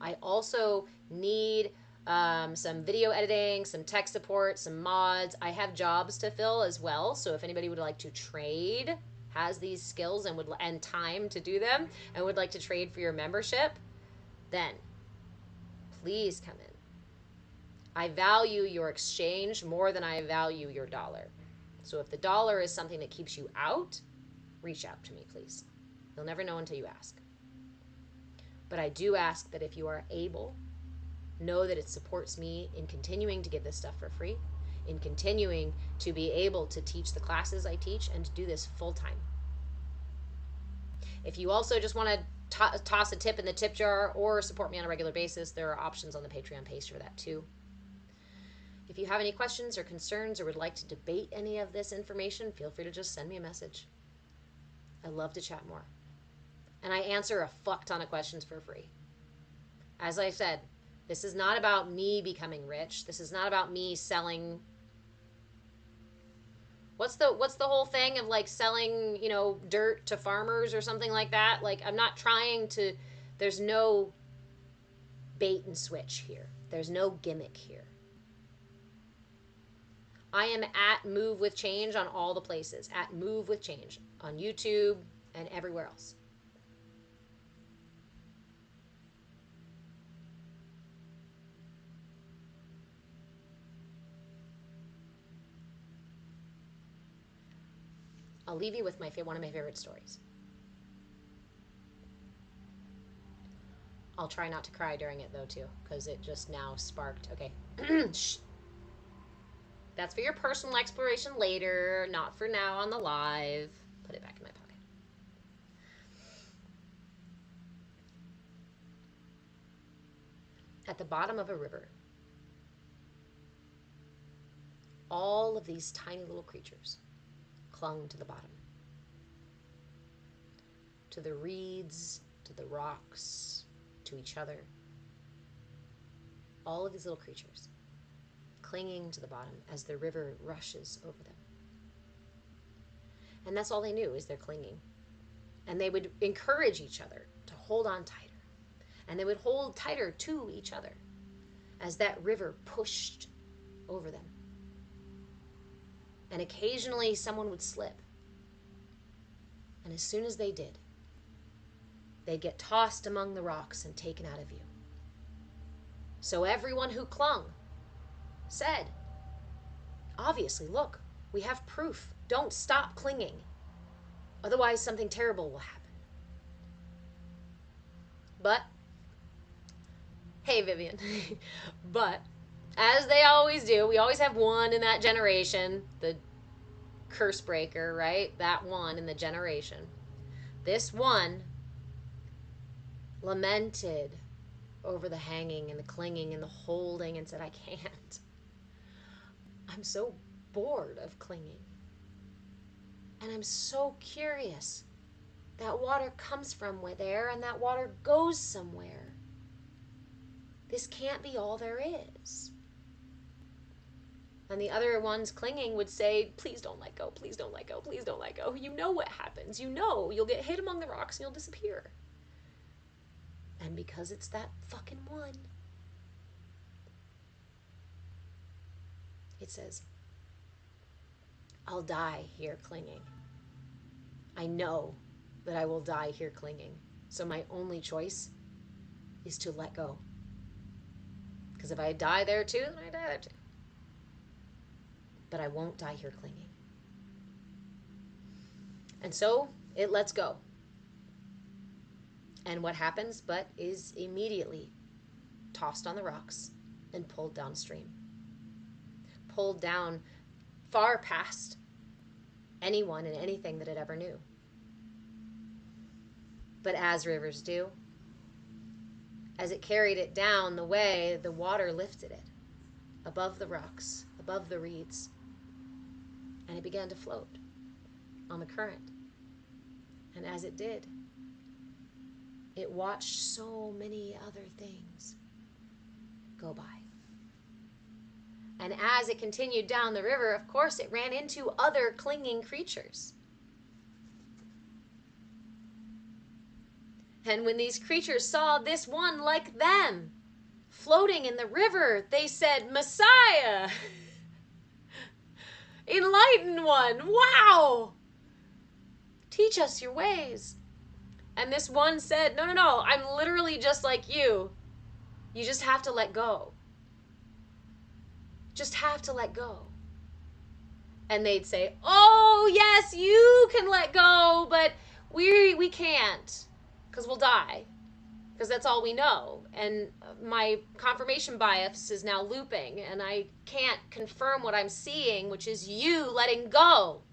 Speaker 1: I also need some video editing, some tech support, some mods. I have jobs to fill as well, so if anybody would like to trade, has these skills and time to do them, and would like to trade for your membership, then please come in. I value your exchange more than I value your dollar. So if the dollar is something that keeps you out, reach out to me, please. You'll never know until you ask. But I do ask that if you are able, know that it supports me in continuing to give this stuff for free, in continuing to be able to teach the classes I teach, and to do this full time. If you also just want to toss a tip in the tip jar or support me on a regular basis, there are options on the Patreon page for that too. If you have any questions or concerns or would like to debate any of this information, feel free to just send me a message. I love to chat more. And I answer a fuck ton of questions for free. As I said, this is not about me becoming rich. This is not about me selling. What's the whole thing of like selling, dirt to farmers or something like that? Like, I'm not trying to, there's no bait and switch here. There's no gimmick here. I am at Move with Change on all the places. At Move with Change on YouTube and everywhere else. I'll leave you with one of my favorite stories. I'll try not to cry during it though too, because it just now sparked. Okay. Shh. That's for your personal exploration later, not for now on the live. Put it back in my pocket. At the bottom of a river, all of these tiny little creatures clung to the bottom. To the reeds, to the rocks, to each other. All of these little creatures clinging to the bottom as the river rushes over them. And that's all they knew, is they're clinging. And they would encourage each other to hold on tighter. And they would hold tighter to each other as that river pushed over them. And occasionally someone would slip. And as soon as they did, they'd get tossed among the rocks and taken out of view. So everyone who clung said, obviously, look, we have proof. Don't stop clinging. Otherwise, something terrible will happen. But, hey, Vivian, but as they always do, we always have one in that generation, the curse breaker, right? That one in the generation. This one lamented over the hanging and the clinging and the holding and said, I can't. I'm so bored of clinging. And I'm so curious. That water comes from there and that water goes somewhere. This can't be all there is. And the other ones clinging would say, please don't let go, please don't let go, please don't let go. You know what happens. You know you'll get hit among the rocks and you'll disappear. And because it's that fucking one, it says, I'll die here clinging. I know that I will die here clinging. So my only choice is to let go. Because if I die there too, then I die there too. But I won't die here clinging. And so it lets go. And what happens but is immediately tossed on the rocks and pulled downstream. Pulled down far past anyone and anything that it ever knew. But as rivers do, as it carried it down the way, the water lifted it above the rocks, above the reeds, and it began to float on the current. And as it did, it watched so many other things go by. And as it continued down the river, of course, it ran into other clinging creatures. And when these creatures saw this one like them floating in the river, they said, Messiah! Enlightened one! Wow! Teach us your ways. And this one said, no, I'm literally just like you. You just have to let go. Just have to let go. And they'd say, oh, yes, you can let go, but we can't, because we'll die, because that's all we know. And my confirmation bias is now looping, and I can't confirm what I'm seeing, which is you letting go.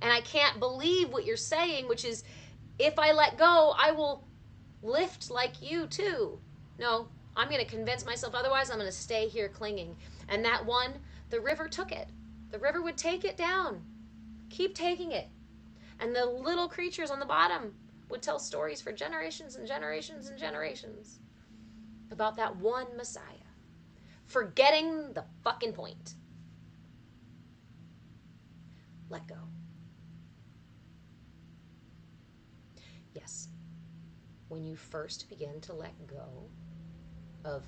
Speaker 1: And I can't believe what you're saying, which is, if I let go, I will lift like you too. No, I'm going to convince myself otherwise. I'm going to stay here clinging. And that one, the river took it. The river would take it down. Keep taking it. And the little creatures on the bottom would tell stories for generations and generations and generations about that one Messiah. Forgetting the fucking point. Let go. Yes. When you first begin to let go of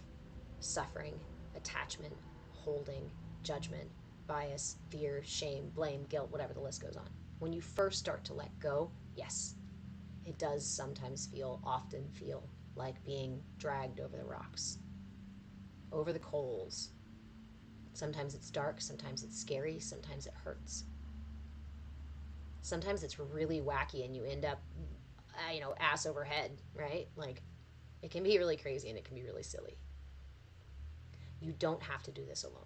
Speaker 1: suffering, attachment, holding, judgment, bias, fear, shame, blame, guilt, whatever the list goes on. When you first start to let go, yes, it does sometimes often feel like being dragged over the rocks, over the coals. Sometimes it's dark, sometimes it's scary, sometimes it hurts. Sometimes it's really wacky and you end up, ass over head, right? Like, it can be really crazy and it can be really silly. You don't have to do this alone.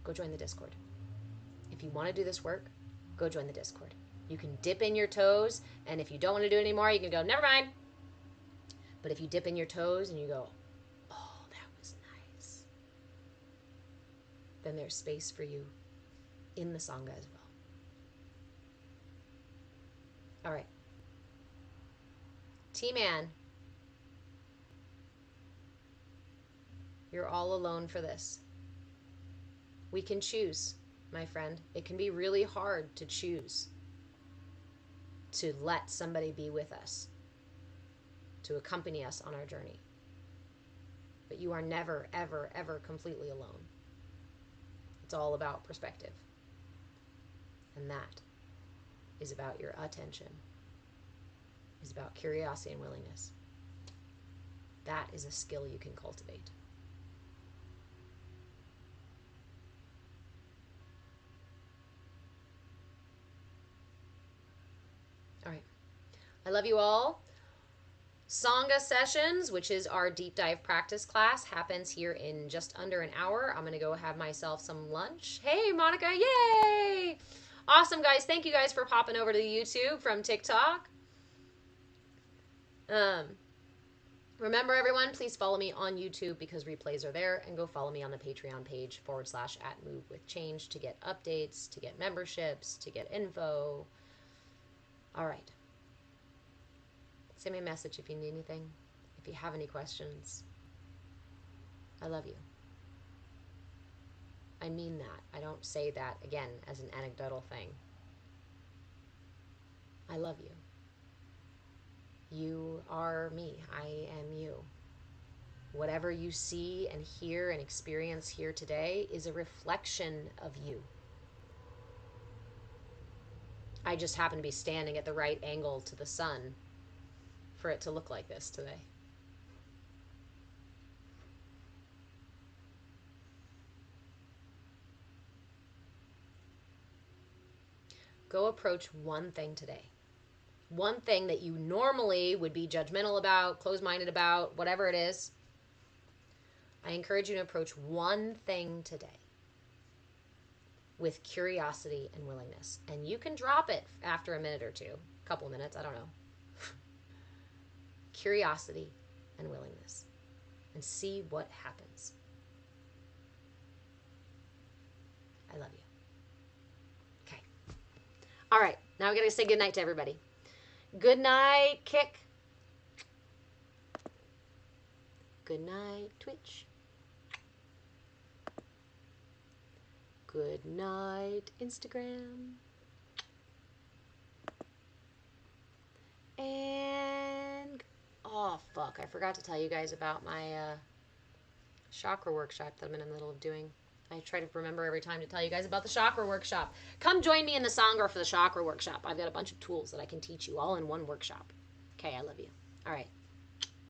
Speaker 1: Go join the Discord. If you want to do this work, go join the Discord. You can dip in your toes, and if you don't want to do it anymore, you can go, never mind. But if you dip in your toes and you go, oh, that was nice, then there's space for you in the Sangha as well. All right. T-Man. You're all alone for this. We can choose, my friend. It can be really hard to choose to let somebody be with us, to accompany us on our journey. But you are never, ever, ever completely alone. It's all about perspective. And that is about your attention, is about curiosity and willingness. That is a skill you can cultivate. All right. I love you all. Sangha sessions, which is our deep dive practice class, happens here in just under an hour. I'm going to go have myself some lunch. Hey, Monica, yay! Awesome, guys. Thank you guys for popping over to YouTube from TikTok. Remember, everyone, please follow me on YouTube because replays are there, and go follow me on the Patreon page /@MoveWithChange to get updates, to get memberships, to get info. All right. Send me a message if you need anything, if you have any questions. I love you. I mean that. I don't say that, again, as an anecdotal thing. I love you. You are me. I am you. Whatever you see and hear and experience here today is a reflection of you. I just happen to be standing at the right angle to the sun for it to look like this today. Go approach one thing today. One thing that you normally would be judgmental about, closed-minded about, whatever it is. I encourage you to approach one thing today with curiosity and willingness. And you can drop it after a minute or two, a couple of minutes, I don't know. Curiosity and willingness. And see what happens. I love you. Okay. All right. Now we're going to say goodnight to everybody. Good night, Kick. Good night, Twitch. Good night, Instagram. And, oh, fuck. I forgot to tell you guys about my chakra workshop that I'm in the middle of doing. I try to remember every time to tell you guys about the chakra workshop. Come join me in the Sangha for the chakra workshop. I've got a bunch of tools that I can teach you all in one workshop. Okay, I love you. All right.